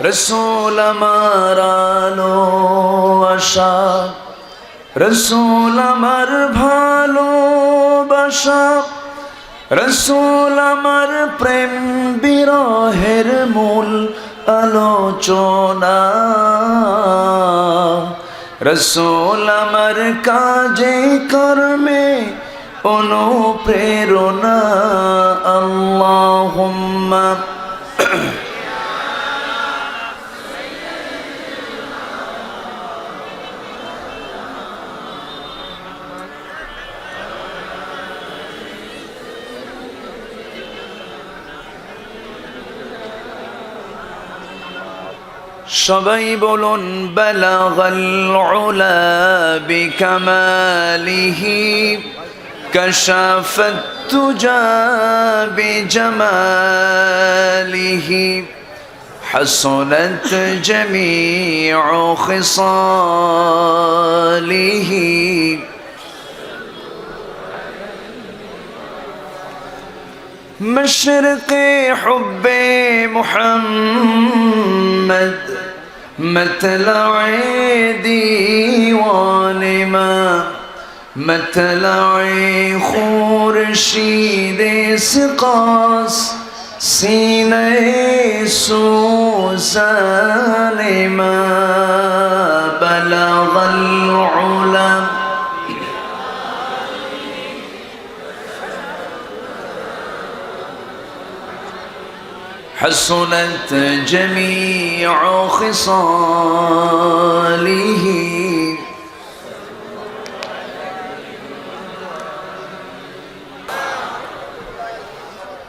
রসুল আমার আলো আশা, রসুল আমার ভালোবাসা, রসুল আমার প্রেম বিরহের মূল আলোচনা, রসুল আমার কাজে কর্মে অনুপ্রেরণা। আল্লাহুম্মা সবাই বলুন বালাগাল উলা বিকামালিহি কাশাফাত তুজা বিজামালিহি হাসনাত জামিউ খিসালিহি مشرقي حب محمد مطلعي ديوان ما مطلعي خورشید سقاس سینه سوزان ما بلغ العلا حسنت جميع خصاله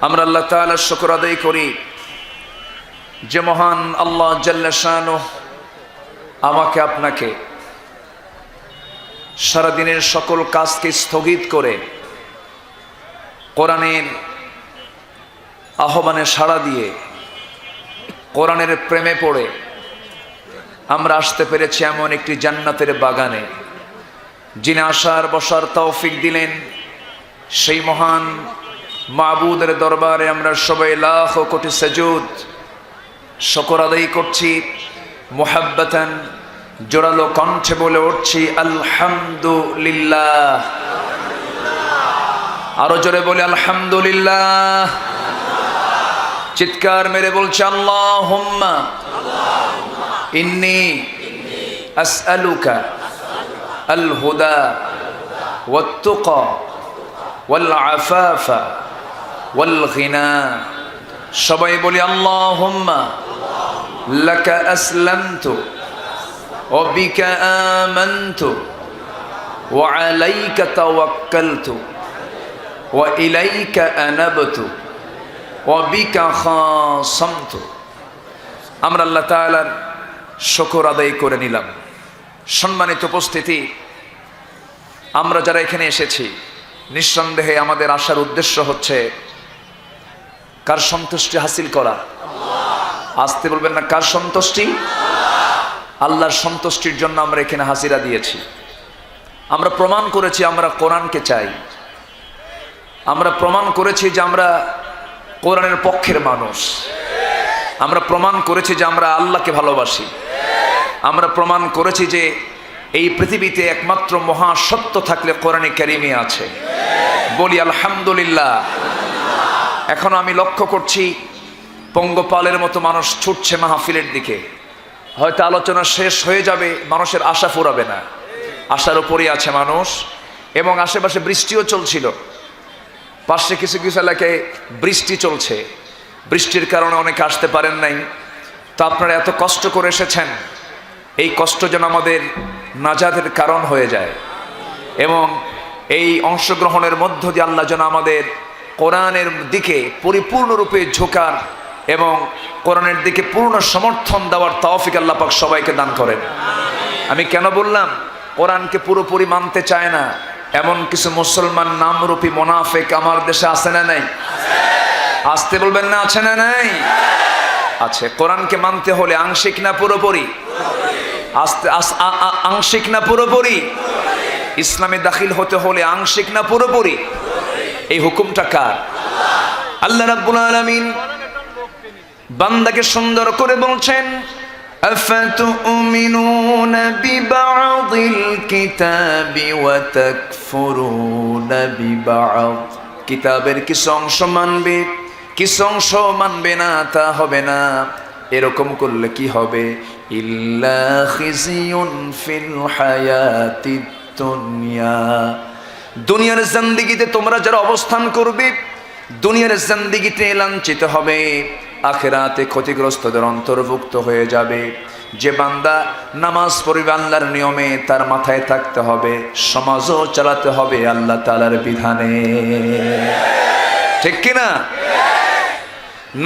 আমরা আল্লাহ তাআলার শুকর আদায় করি যে মহান আল্লাহ জাল্লা শানুহু আমাকে আপনাকে সারাদিনের সকল কাজকে স্থগিত করে কোরআনের আহ্বানে সাড়া দিয়ে কোরআনের প্রেমে পড়ে আমরা আসতে পেরেছি এমন একটি জান্নাতের বাগানে। যিনি আসার বসার তৌফিক দিলেন সেই মহান মাবুদের দরবারে আমরা সবাই লাখ কোটি সাজুদ শুকর আদায় করছি। মুহাব্বাতান জোরালো কণ্ঠে বলে উঠছি আলহামদুলিল্লাহ। আরো জোরে বলে আলহামদুলিল্লাহ। চিৎকার মেরে বলছে আল্লাহুম্মা ইন্নী আসআলুকা আল হুদা ওয়াত তুকা ওয়াল আফাফা ওয়াল গিনা। সবাই বলি আল্লাহুম্মা লাকা আসলামতু ওয়া বিকা আমানতু ওয়া আলাইকা তাওয়াক্কালতু ওয়া ইলাইকা আনাবতু ওয়াবিকা খাসামতু। আমরা আল্লাহ তাআলার শুকর আদায় করে নিলাম। সম্মানিত উপস্থিতি, আমরা যারা এখানে এসেছি নিঃসন্দেহে আমাদের আসার উদ্দেশ্য হচ্ছে কার সন্তুষ্টি হাসিল করা। আসতে বলবেন না, কার সন্তুষ্টি? আল্লাহর সন্তুষ্টির জন্য আমরা এখানে হাজিরা দিয়েছি। আমরা প্রমাণ করেছি আমরা কোরআনকে চাই। আমরা প্রমাণ করেছি যে আমরা কোরআনের পক্ষের মানুষ। আমরা প্রমাণ করেছি যে আমরা আল্লাহকে ভালোবাসি। আমরা প্রমাণ করেছি যে এই পৃথিবীতে একমাত্র মহা সত্য থাকলে কোরআনে কারিমে আছে। বলি আলহামদুলিল্লাহ। এখনো আমি লক্ষ্য করছি পঙ্গপালের মতো মানুষ ছুটছে মাহফিলের দিকে। হয়তো আলোচনা শেষ হয়ে যাবে, মানুষের আশা ফুরাবে না। আশার উপরই আছে মানুষ। এবং আশেপাশে বৃষ্টিও চলছিল, পাশে কিছু কিছু এলাকায় বৃষ্টি চলছে। বৃষ্টির কারণে অনেকে আসতে পারেন নাই। তো আপনারা এত কষ্ট করে এসেছেন, এই কষ্ট যেন আমাদের নাজাতের কারণ হয়ে যায় এবং এই অংশগ্রহণের মধ্য দিয়ে আল্লাহ যেন আমাদের কোরআনের দিকে পরিপূর্ণরূপে ঝোঁকার এবং কোরআনের দিকে পূর্ণ সমর্থন দেওয়ার তৌফিক আল্লাহ পাক সবাইকে দান করেন। আমি কেন বললাম কোরআনকে পুরোপুরি মানতে চায় না এমন কিছু মুসলমান নামরূপী মুনাফিক আমার দেশে আছে না নাই? আসতে বলবেন না, আছে না নাই? আছে। কোরআনকে মানতে হলে আংশিক না পুরোপুরি? আংশিক না পুরোপুরি? ইসলামে দাখিল হতে হলে আংশিক না পুরোপুরি? এই হুকুমটা কার? আল্লাহ রাব্বুল আলামিন বান্দাকে সুন্দর করে বলছেন, আফাতুমিনুনা বিবা'দিল কিতাবি ওয়া তাকফুরুনা বিবা'দ। কিতাবের কিছু অংশ মানবে, কিছু অংশ মানবে না, তা হবে না। এরকম করলে কি হবে? ইল্লা খিজিয়ুন ফিল হায়াতিদ দুনিয়া। দুনিয়ার জিন্দেগিতে তোমরা যারা অবস্থান করবে, দুনিয়ার জিন্দেগিতে লাঞ্ছিত হবে, আখিরাতে ক্ষতিগ্রস্তদের অন্তর্ভুক্ত হয়ে যাবে। যে বান্দা নামাজ পড়বে আল্লাহর নিয়মে, তার মাথায় থাকতে হবে সমাজও চালাতে হবে আল্লাহ তাআলার বিধানে। ঠিক কিনা?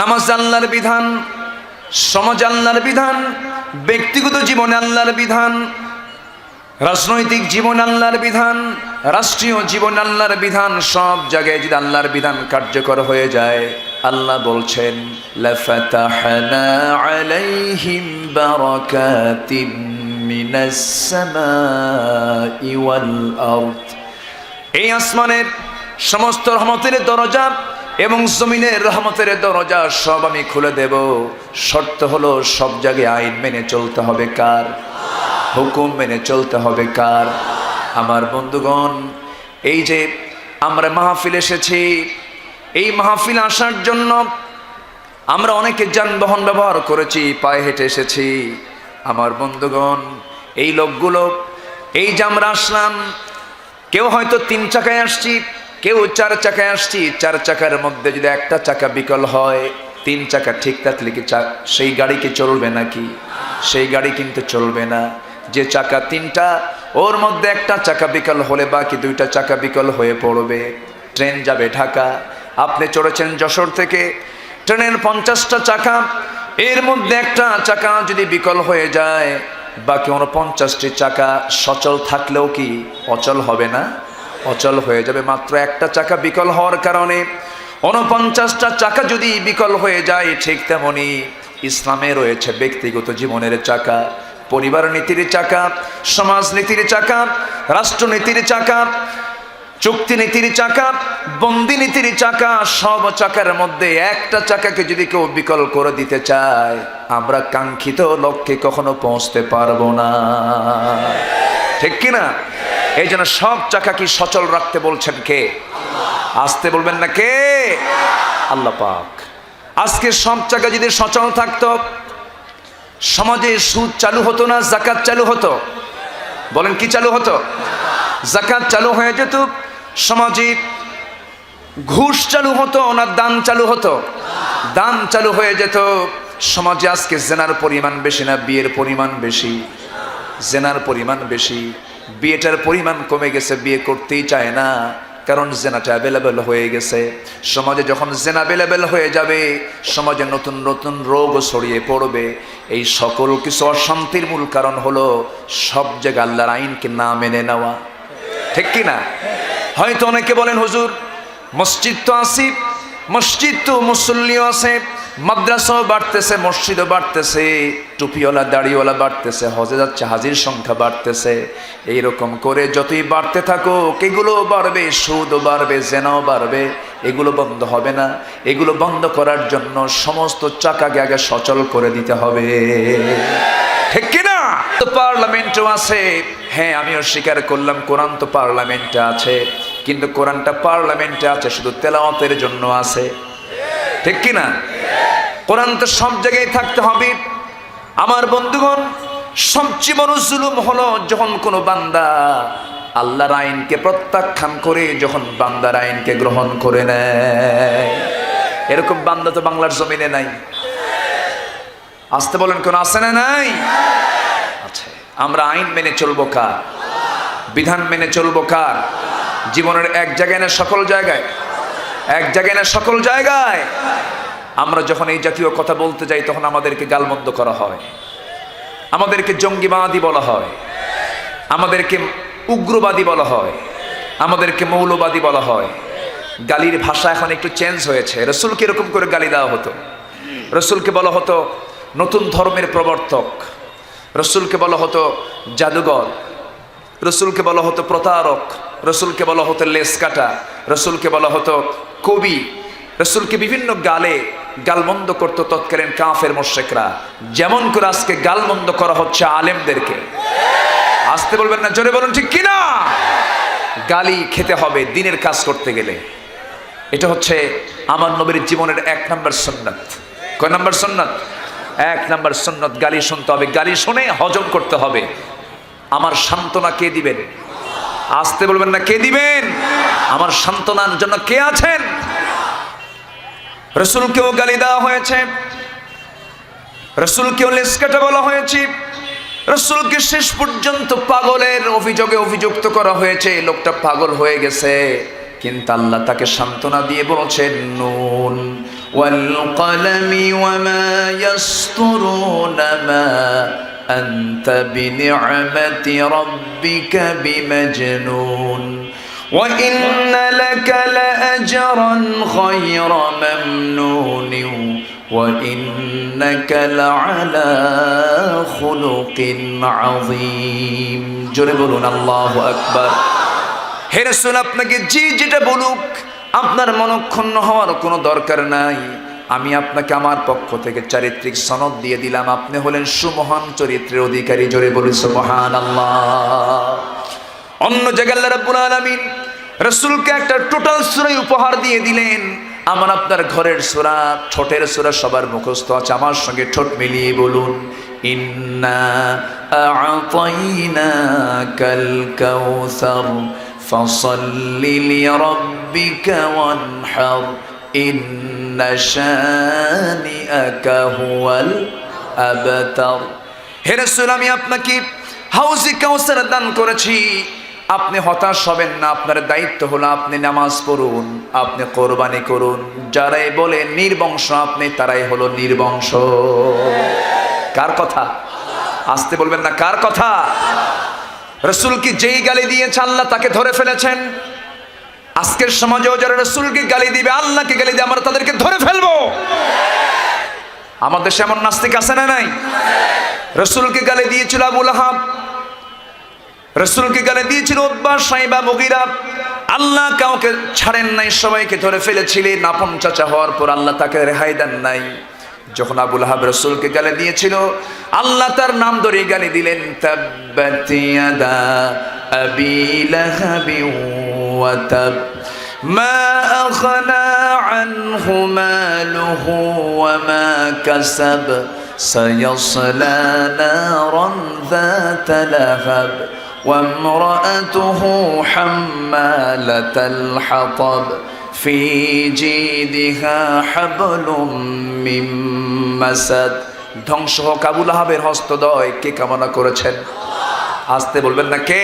নামাজ আল্লাহর বিধান, সমাজ আল্লাহর বিধান, ব্যক্তিগত জীবনে আল্লাহর বিধান, রাজনৈতিক জীবন আল্লাহর বিধান, রাষ্ট্রীয় জীবন আল্লাহর বিধান। সব জায়গায় যদি আল্লাহর বিধান কার্যকর হয়ে যায়, আল্লাহ বলছেন লাফাতাহনা আলাইহিম বারাকাতিম মিনাস সামাই ওয়াল আরদ। এই আসমানের সমস্ত রহমতের দরজা এবং জমিনের রহমতের দরজা সব আমি খুলে দেব। শর্ত হলো সব জায়গায় আইন মেনে চলতে হবে কার? হুকুম মেনে চলতে হবে কার? আমার বন্ধুগণ, এই যে আমরা মাহফিল এসেছি, এই মাহফিল আসার জন্য আমরা অনেকে যানবাহন ব্যবহার করেছি, পায়ে হেঁটে এসেছি। আমার বন্ধুগণ, এই লোকগুলো, এই যে আমরা আসলাম, কেউ হয়তো 3 চাকায় আসছি, কেউ 4 চাকায় আসছি। 4 চাকার মধ্যে যদি একটা চাকা বিকল হয়, 3 চাকা ঠিক থাকলে কি সেই গাড়ি কি চলবে নাকি? সেই গাড়ি কিন্তু চলবে না। যে চাকা 3টা, ওর মধ্যে একটা চাকা বিকল হলে বাকি 2টা চাকা বিকল হয়ে পড়বে। ট্রেন যাবে ঢাকা, আপনি চড়েছেন যশোর থেকে, ট্রেনের 50টা চাকা, এর মধ্যে একটা চাকা যদি বিকল হয়ে যায়, বাকি 49টি চাকা সচল থাকলেও কি অচল হবে না? অচল হয়ে যাবে। মাত্র একটা চাকা বিকল হওয়ার কারণে 49টা চাকা যদি বিকল হয়ে যায়, ঠিক তেমনি ইসলামে রয়েছে ব্যক্তিগত জীবনের চাকা, পরিবার নীতির চাকা, সমাজ নীতির চাকা, রাষ্ট্রনীতির চাকা, চুক্তি নীতির চাকা, বন্দি নীতির চাকা। সব চাকার মধ্যে একটা চাকাকে যদি কেউ বিকল করে দিতে চায়, আমরা কাঙ্ক্ষিত লক্ষ্যে কখনো পৌঁছতে পারবো না। ঠিক কিনা? এই জন্য সব চাকা কি সচল রাখতে বলছেন কে? আসতে বলবেন না কে? আল্লাহ পাক। আজকে সব চাকা যদি সচল থাকতো, সমাজে সুদ চালু হতো না, যাকাত চালু হতো। বলেন কি চালু হতো? যাকাত চালু হয়ে যেত। সমাজে ঘুষ চালু হতো না, দান চালু হতো? দান চালু হয়ে যেত। সমাজে আজকে জেনার পরিমাণ বেশি না বিয়ের পরিমাণ বেশি? জেনার পরিমাণ বেশি। বিয়েটার পরিমাণ কমে গেছে, বিয়ে করতেই চায় না, কারণ জেনাটা অ্যাভেলেবেল হয়ে গেছে। সমাজে যখন জেনা অ্যাভেলেবেল হয়ে যাবে, সমাজে নতুন নতুন রোগও ছড়িয়ে পড়বে। এই সকল কিছু অশান্তির মূল কারণ হলো সব জায়গায় আল্লাহর আইনকে না মেনে নেওয়া। ঠিক কি না? হয়তো অনেকে বলেন, হুজুর মসজিদ তো আছে, মসজিদ তো মুসল্লিও আছে, মাদ্রাসাও বাড়তেছে, মসজিদও বাড়তেছে, টুপিওয়ালা দাড়িওয়ালা বাড়তেছে, হজে যাচ্ছে হাজির সংখ্যা বাড়তেছে। এইরকম করে যতই বাড়তে থাকুক, এগুলো বাড়বে, সুদও বাড়বে, জেনাও বাড়বে। এগুলো বন্ধ হবে না। এগুলো বন্ধ করার জন্য সমস্ত চাকাকে আগে সচল করে দিতে হবে। ঠিক কিনা? তো পার্লামেন্টও আছে। হ্যাঁ, আমিও স্বীকার করলাম, কোরআন তো পার্লামেন্টে আছে, কিন্তু কোরআনটা পার্লামেন্টে আছে শুধু তেলাওয়াতের জন্য আছে। ঠিক কিনা? কোরআন তো সব জায়গায় থাকতে হবে। আমার বন্ধুগণ, সবচেয়ে বড় জুলুম হলো যখন কোনো বান্দা আল্লাহর আইনকে প্রত্যাখ্যান করে, যখন বান্দার আইনকে গ্রহণ করে নেয়। এরকম বান্দা তো বাংলার জমিনে নাই। আসতে বলেন, কোন আছে না? নাই। আচ্ছা, আমরা আইন মেনে চলবো কার? বিধান মেনে চলবো কার? জীবনের এক জায়গায় না সকল জায়গায়? এক জায়গায় না সকল জায়গায়? আমরা যখন এই জাতীয় কথা বলতে যাই, তখন আমাদেরকে গালমন্দ করা হয়, আমাদেরকে জঙ্গিবাদী বলা হয়, আমাদেরকে উগ্রবাদী বলা হয়, আমাদেরকে মৌলবাদী বলা হয়। গালির ভাষা এখন একটু চেঞ্জ হয়েছে। রসুলকে এরকম করে গালি দেওয়া হতো। রসুলকে বলা হতো নতুন ধর্মের প্রবর্তক, রসুলকে বলা হতো জাদুঘর, রসুলকে বলা হতো প্রতারক, রসুলকে বলা হতো লেস কাটা, রসুলকে বলা হতো কবি, রসুলকে বিভিন্ন গালে গালমন্দ করতো তৎকালীন কাফের মুশরিকরা, যেমন করে আজকে গালমন্দ করা হচ্ছে আলেমদেরকে। আসতে বলবেন না, জোরে বলুন ঠিক কিনা। গালি খেতে হবে দিনের কাজ করতে গেলে। এটা হচ্ছে আমার নবীর জীবনের 1 নম্বর সুন্নাত। কয় নম্বর সুন্নাত? 1 নম্বর সুন্নাত। গালি শুনতে হবে, গালি শুনে হজম করতে হবে। আমার সান্ত্বনা কে দিবেন? আসতে বলবেন না, কে দিবেন? আমার সান্ত্বনার জন্য কে আছেন? রাসূলকেও গালি দেওয়া হয়েছে, রাসূলকেও লেসকাটা বলা হয়েছে, রাসূলকে শেষ পর্যন্ত পাগলের অভিযোগে অভিযুক্ত করা হয়েছে। লোকটা পাগল হয়ে গেছে, কিন্তু আল্লাহ তাকে সান্ত্বনা দিয়ে বলেছেন, নুন ওয়াল কলমি ওয়া মা ইয়াসতুরুনা মা আনতা বিনি'মাতি রাব্বিকা বিমাজনুন ওয়া ইন্না লাকা লাআজরান গায়রা মামনুন ওয়া ইন্নাকা লাআলা খুলুকিন আযীম। জোরে বলুন আল্লাহু আকবার। হে রাসূল, আপনাকে যেটা বলুক আপনার মনক্ষুণ্ণ হওয়ার কোনো দরকার নাই। আমি আপনাকে আমার পক্ষ থেকে চারিত্রিক সনদ দিয়ে দিলাম, আপনি হলেন সুমহান চরিত্রের অধিকারী। জোরে বলুন সুবহানাল্লাহ। অন্য জায়গায় আল্লাহ রাব্বুল আলামিন রাসূলকে একটা টোটাল সূরা উপহার দিয়ে দিলেন। আমার আপনার ঘরের সূরা, ঠোঁটের সূরা সবার মুখস্থ আছে, আমার সঙ্গে ঠোঁট মিলিয়ে বলুন, ইন্না আ'তাইনাকাল কাউসার ফাসাল্লি লিরাব্বিকা ওয়ানহার ইন্না শানিআকা হুয়াল আবতার। হে রাসূল, আমি আপনাকে হাউজে কাউসার দান করেছি, আপনি হতাশ হবেন না। আপনার দায়িত্ব হলো আপনি নামাজ পড়ুন, আপনি কোরবানি করুন। যারাই বলে নির্বংশ আপনি, তারাই হলো নির্বংশ। কার কথা? আসতে বলবেন না, কার কথা? রাসূলকে যেই গালি দিয়েছে আল্লাহ তাকে ধরে ফেলেছেন। আজকের সমাজেও যারা রাসূলকে গালি দিবে, আল্লাহকে গালি দিবে, আমরা তাদেরকে ধরে ফেলবো। আমাদের দেশে এমন নাস্তিক আছে না নাই? রাসূলকে গালি দিয়েছিল আবু লাহাব, রাসূলকে গালি দিয়েছিল উতবা, শাইবা, মুগীরা। আল্লাহ কাউকে ছাড়েন নাই, সবাইকে ধরে ফেলেছিলেন। আপন চাচা হওয়ার পর আল্লাহ তাকে রেহাই দেন নাই। যখন আবু লাহাব রাসূলকে গালি দিয়েছিল, আল্লাহ তার নাম ধরে গালি দিলেন, তাব্বাত ইয়াদা আবি লাহাবি ওয়া তাব মা আখনা আনহু মালুহু ওয়া মা কাসাব সায়াসলা নারান যাতা লাহাব ওয়া ইমরাআতুহু হাম্মালাতাল হাতাব ফি জিদিহা হাবলুম মিন মাসাদ। ধ্বংস হোক আবু লাহাবের হস্তদ্বয়। কে কামনা করেছেন? আসতে বলবেন না, কে?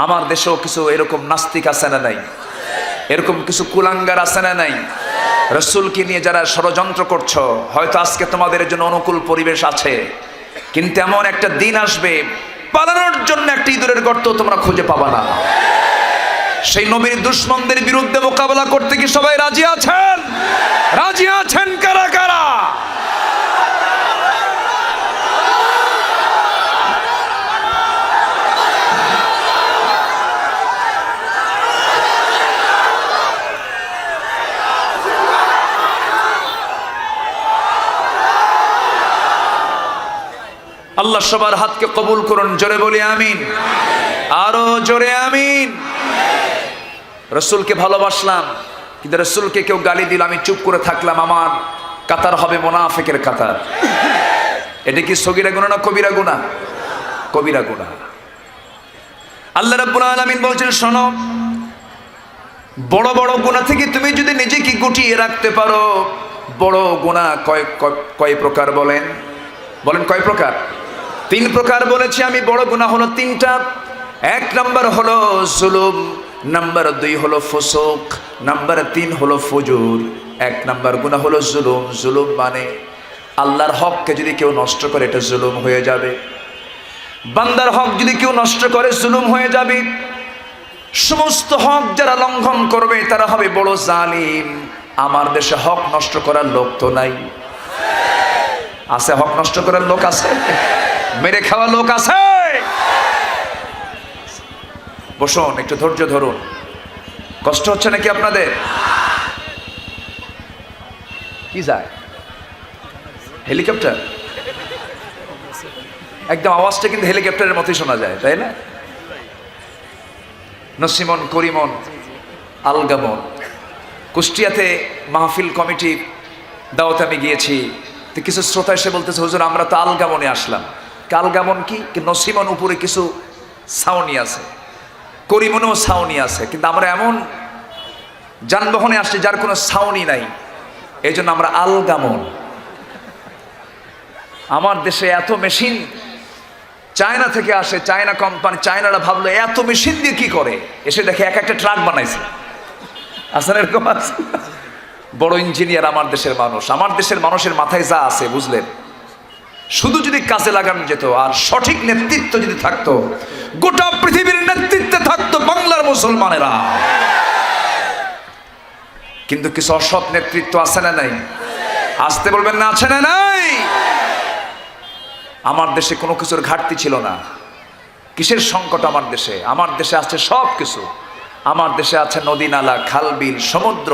আমার দেশেও কিছু এরকম নাস্তিক আছে না নাই? এরকম কিছু কুলাঙ্গার আছে না নাই? রাসূলকে নিয়ে যারা ষড়যন্ত্র করছো, হয়তো আজকে তোমাদের জন্য অনুকূল পরিবেশ আছে, কিন্তু এমন একটা দিন আসবে পালানোর জন্য একটা ইঁদুরের গর্ত তোমরা খুঁজে পাবা না। সেই নবীর দুশমনদের বিরুদ্ধে মোকাবেলা করতে কি সবাই রাজি আছেন? রাজি আছেন কারা কারা? আল্লাহ সবার হাতকে কবুল করুন। জোরে বলি আমিন, আরো জোরে আমিন। রাসূলকে ভালোবাসলাম, কিন্তু রাসূলকে কেউ গালি দিল, আমি চুপ করে থাকলাম, আমার কাতার হবে মুনাফিকের কাতার। এটা কি সগীরা গুনাহ না কবিরা গুনাহ? কবিরা গুনাহ। আল্লাহ রাব্বুল আলামিন বলছেন, শোনো, বড় বড় গুনাহ থেকে তুমি যদি নিজেকে গুটিয়ে রাখতে পারো, বড় গুনাহ কয় প্রকার বলেন? বলেন কয় প্রকার? 3 প্রকার বলেছি আমি। বড় গুনাহ হলো 3টা। 1 নাম্বার হলো জুলুম, নাম্বার 2 হলো ফুসুক, নাম্বার 3 হলো ফুজুর। 1 নাম্বার গুনাহ হলো জুলুম। জুলুম মানে আল্লাহর হককে যদি কেউ নষ্ট করে, এটা জুলুম হয়ে যাবে। বান্দার হক যদি কেউ নষ্ট করে, জুলুম হয়ে যাবে। সমস্ত হক যারা লঙ্ঘন করবে তারা হবে বড় জালিম। আমার দেশে হক নষ্ট করার লোক তো নাই। আছে? হক নষ্ট করার লোক আছে? মেরে খাওয়া লোক আছে? বসুন, একটু ধৈর্য ধরুন। কষ্ট হচ্ছে নাকি আপনাদের? কি যায়? হেলিকপ্টার। একদম আওয়াজটা কিন্তু হেলিকপ্টারের মতোই শোনা যায়, তাই না? নসিমন, করিমন, আলগামন। কুষ্টিয়াতে মাহফিল কমিটি দাওয়াতে আমি গিয়েছি, তো কিছু শ্রোতা এসে বলতেছে, হুজুর আমরা তো আলগামনে আসলাম। আলগামন কি? নসিমন উপরে কিছু ছাউনি আছে, করিমনেও ছাউনি আছে, কিন্তু আমরা এমন যানবাহনে আসছি যার কোনো ছাউনি নাই, এই জন্য আমরা আলগামন। আমার দেশে এত মেশিন চায়না থেকে আসে, চায়না কোম্পানি, চায়নারা ভাবলো এত মেশিন দিয়ে কি করে, এসে দেখে এক একটা ট্রাক বানাইছে। আসলে এরকম আছে, বড় ইঞ্জিনিয়ার আমার দেশের মানুষ। আমার দেশের মানুষের মাথায় যা আছে বুঝলেন, শুধু যদি কাজে লাগানো যেত আর সঠিক নেতৃত্ব যদি থাকতো, গোটা পৃথিবীর নেতৃত্বে থাকতো বাংলার মুসলমানেরা। কিন্তু কিছু অসৎ নেতৃত্ব আছে না নাই? আসতে বলবেন না, আছে না নাই? আমার দেশে কোনো কিছুর ঘাটতি ছিল না। কিসের সংকট আমার দেশে? আমার দেশে আছে সব কিছু। আমার দেশে আছে নদী নালা, খাল বিল, সমুদ্র,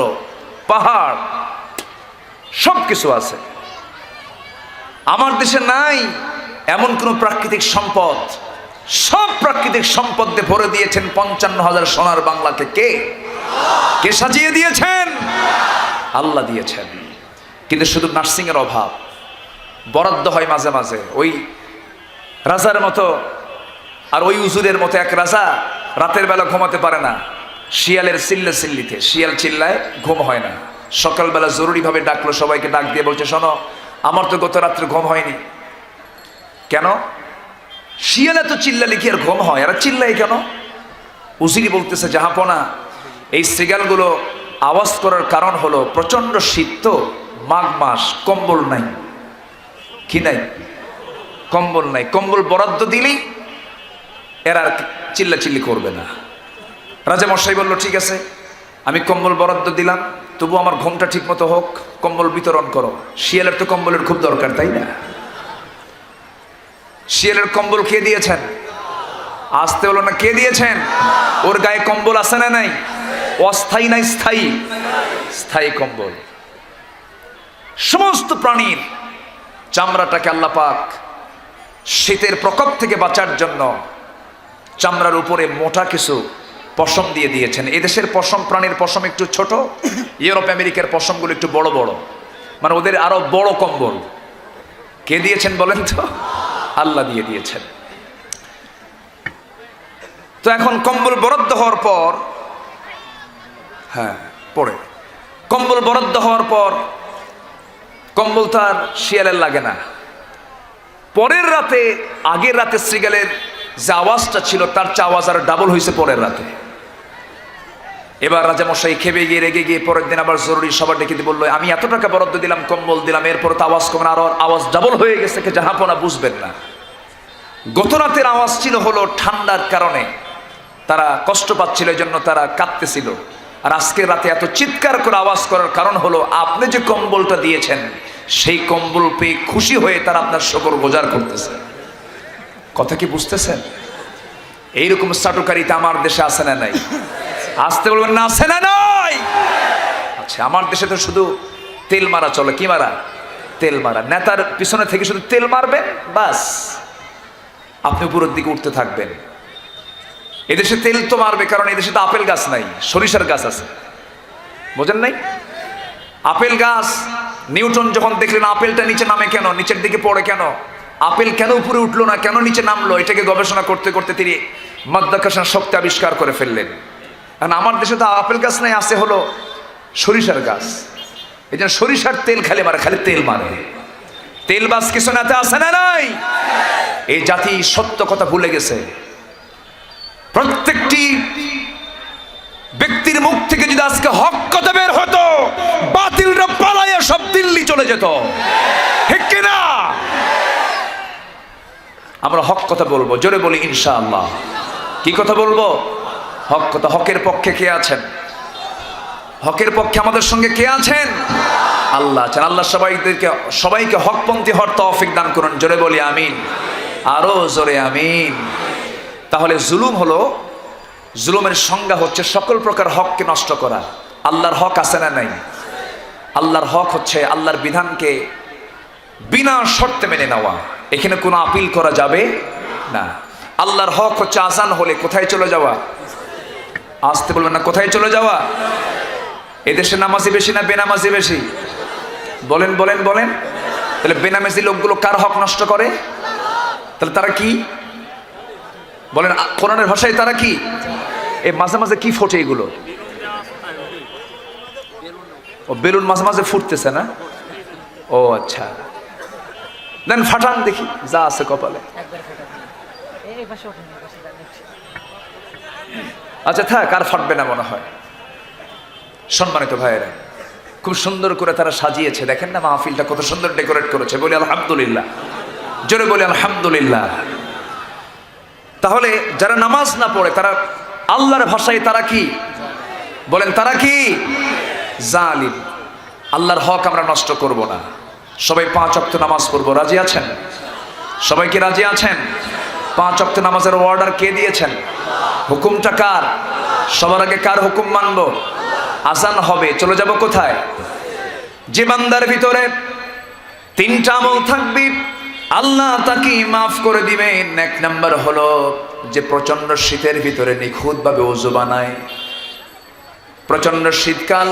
পাহাড়, সব কিছু আছে। আমার দেশে নাই এমন কোন প্রাকৃতিক সম্পদ। সব প্রাকৃতিক সম্পদ দিয়ে ভরে দিয়েছেন 55,000 সোনার বাংলাকে। কে কে সাজিয়ে দিয়েছেন? আল্লাহ দিয়েছেন। কিন্তু শুধু নার্সিং এর অভাব। বরাদ্দ হয় মাঝে মাঝে, ওই রাজার মতো আর ওই উজুরের মতো এক রাজা রাতের বেলা ঘুমাতে পারে না, শিয়ালের চিল্লা চিল্লিতে। শিয়াল চিল্লায়, ঘুম হয় না। সকালবেলা জরুরিভাবে ডাকলো, সবাইকে ডাক দিয়ে বলছে, শোনো আমার তো গত রাত্রে ঘুম হয়নি। কেন? শিয়াল এত চিল্লালে কি আর ঘুম হয়? এরা চিল্লাই কেন? উজিরি বলতেছে, জাহাপনা এই সিগালগুলো আওয়াজ করার কারণ হলো প্রচন্ড শীত তো, মাঘ মাস, কম্বল নাই। কি নাই? কম্বল নাই। কম্বল বরাদ্দ দিলেই এরা আর চিল্লাচিল্লি করবে না। রাজা মশাই বলল, ঠিক আছে আমি কম্বল বরাদ্দ দিলাম, তবু আমার ঘুমটা ঠিক মতো হোক, কম্বল বিতরণ করো। শিয়ালের তো কম্বলের খুব দরকার, তাই না? শিয়ালের কম্বল কে দিয়েছেন? আসতে হলো না, কে দিয়েছেন? ওর গায়ে কম্বল আছে না নাই? অস্থায়ী না স্থায়ী? স্থায়ী কম্বল। সমস্ত প্রাণীর চামড়াটাকে আল্লাহ পাক শীতের প্রকোপ থেকে বাঁচার জন্য চামড়ার উপরে মোটা কিছু পশম দিয়ে দিয়েছেন। এদেশের পশম, প্রাণীর পশম একটু ছোট, ইউরোপ আমেরিকার পশমগুলো একটু বড় বড়, মানে ওদের আরো বড় কম্বল। কে দিয়েছেন বলেন তো? আল্লাহ দিয়ে দিয়েছেন। তো এখন কম্বল বরাদ্দ হওয়ার পর, হ্যাঁ পরে কম্বল বরাদ্দ হওয়ার পর কম্বল তো আর শিয়ালের লাগে না। পরের রাতে, আগের রাতে শ্রীগালের যে আওয়াজটা ছিল তার চেয়ে আওয়াজ আর ডাবল হয়েছে পরের রাতে। এবার রাজামশাই খেপে গিয়ে, রেগে গিয়ে পরের দিন আবার জরুরি সভা ডেকে দিয়ে বললো, আমি এত টাকা বরাদ্দ দিলাম, কম্বল দিলাম, এরপর তো আওয়াজ কমে না, আরো আওয়াজ ডাবল হয়ে গেছে। জাহাপনা বুঝবেন না, গত রাতের আওয়াজ ছিল হলো ঠান্ডার কারণে তারা কষ্ট পাচ্ছিল, এই জন্য তারা কাঁদতেছিল। আর আজকের রাতে এত চিৎকার করে আওয়াজ করার কারণ হলো আপনি যে কম্বলটা দিয়েছেন সেই কম্বল পেয়ে খুশি হয়ে তারা আপনার শুকর গুজার করতেছে। কথা কি বুঝতেছেন? এইরকম চাটুকারিতা আমার দেশে আছে না নাই? আসতে বলবেন না, আছে না নাই? আচ্ছা, আমার দেশে তো শুধু তেল মারা চলে। কি মারা? তেল মারা। নেতার পিছনে থেকে শুধু তেল মারবেন, বাস আপনি উপরের দিকে উঠতে থাকবেন। এদেশে তেল তো মারবে, কারণ এদেশে তো আপেল গাছ নাই, সরিষার গাছ আছে। বোঝেন নাই? আপেল গাছ, নিউটন যখন দেখলেন আপেলটা নিচে নামে কেন, নিচের দিকে পড়ে কেন, আপেল কেন উপরে উঠলো না, কেন নিচে নামলো, এটাকে গবেষণা করতে করতে তিনি মাধ্যাকর্ষণ শক্তি আবিষ্কার করে ফেললেন। কারণ আমার দেশে তো আপেল গাছ নাই, আছে হলো সরিষার গাছ। এই জন্য সরিষার তেল খালি মারে, খালি তেল মারে। তেল বাস কিছু নাতে আসে না নাই? এই জাতি সত্য কথা ভুলে গেছে। প্রত্যেকটি ব্যক্তির মুখ থেকে যদি আজকে হক কথা বের হতো, বাতিলরা পালাইয়া সব দিল্লি চলে যেত। ঠিক কিনা? আমরা হক কথা বলবো, জোরে বলি ইনশাআল্লাহ। কি কথা বলবো? হক কথা। হকের পক্ষে কে আছেন? হকের পক্ষে আমাদের সঙ্গে কে আছেন? আল্লাহ আছেন। আল্লাহ সবাইকে হকপন্থী হওয়ার তৌফিক দান করুন। জোরে বলি আমিন, আরো জোরে আমিন। তাহলে জুলুম হলো, জুলুমের সংজ্ঞা হচ্ছে সকল প্রকার হককে নষ্ট করা। আল্লাহর হক আছে না নাই? আল্লাহর হক হচ্ছে আল্লাহর বিধানকে বিনা শর্তে মেনে নেওয়া, এখানে কোনো আপিল করা যাবে না। আল্লাহর হক হচ্ছে আজান হলে কোথায় চলে যাওয়া, আসতে বলবেন না, কোথায় চলে যাওয়া? এদেশে নামাজি বেশি না বেনামাজি বেশি? বলেন বলেন বলেন। তাহলে বেনামাজি লোকগুলো কার হক নষ্ট করে? তাহলে তারা কি বলেন কোরআনের ভাষায়? তারা কি? এই মাঝে মাঝে কি ফোটে এগুলো? ও বেলুন মাঝে মাঝে ফুটতেছে না? ও আচ্ছা, দেন ফাটান দেখি যা আছে কপালে। আচ্ছা থাক, আর ফাটবে না মনে হয়। সম্মানিত ভাইয়েরা, খুব সুন্দর করে তারা সাজিয়েছে, দেখেন না মাহফিলটা কত সুন্দর ডেকোরেট করেছে। বলি আলহামদুলিল্লাহ, জোরে বলি আলহামদুলিল্লাহ। তাহলে যারা নামাজ না পড়ে তারা আল্লাহর ভাষায় তারা কি বলেন? তারা কি? জালিম। আল্লাহর হক আমরা নষ্ট করব না। সবাই 5 ওয়াক্ত নামাজ পড়বো, রাজি আছেন? সবাই কি রাজি আছেন? 5 ওয়াক্ত নামাজের অর্ডার কে দিয়েছেন? হুকুমটা কার? সবার আগে কার হুকুম মানবো? আজান হবে, চলে যাব কোথায়? যে বান্দার ভিতরে 3টা আমল থাকবে আল্লাহ তাকে মাফ করে দিবেন। 1 নাম্বার হলো যে প্রচন্ড শীতের ভিতরে নিখুঁতভাবে ওযু বানায়। প্রচন্ড শীতকাল,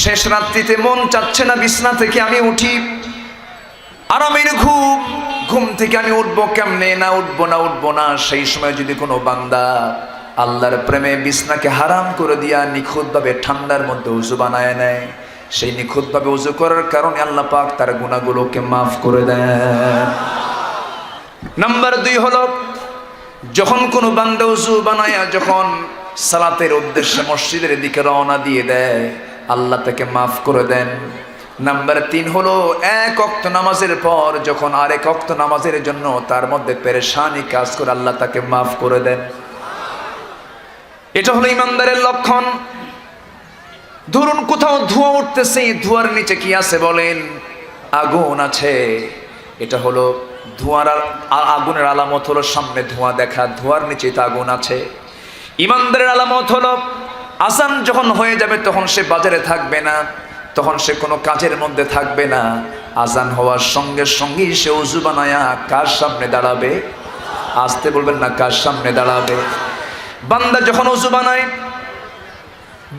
শেষ রাত্রিতে মন চাচ্ছে না বিছনা থেকে আমি উঠি, আরামের ঘুম, ঘুম থেকে আমি উঠবো কেমনে, না উঠবো না। সেই সময় যদি কোনো বান্দা আল্লাহর প্রেমে বিছনাকে হারাম করে দিয়া নিখুঁতভাবে ঠান্ডার মধ্যে ওযু বানায় নেয়, সেই নিখুঁতভাবে ওযু করার কারণে আল্লাহ পাক তার গুনাহগুলোকে মাফ করে দেন। নাম্বার 2 হলো যখন কোনো বান্দা ওযু বানায়া যখন সালাতের উদ্দেশ্যে মসজিদের দিকে রওনা দিয়ে দেয়, আল্লাহ তাকে মাফ করে দেন। নাম্বার 3 হলো 1 ওয়াক্ত নামাজের পর যখন আরেক ওয়াক্ত নামাজের জন্য তার মধ্যে পেরেশানি কাজ করে, আল্লাহ তাকে মাফ করে দেন। এটা হলো ইমানদারের লক্ষণ। ধরুন কোথাও ধোঁয়া উঠতেছে, ধোঁয়ার নিচে কি আছে বলেন? আগুন আছে। এটা হলো ধোঁয়ার আগুনের আলামত হলো সামনে ধোঁয়া দেখা, ধোঁয়ার নিচে তো আগুন আছে। ইমানদারের আলামত হলো আজান যখন হয়ে যাবে তখন সে বাজারে থাকবে না, তখন সে কোনো কাজের মধ্যে থাকবে না। আজান হওয়ার সঙ্গে সঙ্গেই সে ওযু বানায়া কার সামনে দাঁড়াবে? আসতে বলবেন না, কার সামনে দাঁড়াবে? বান্দা যখন ওযু বানায়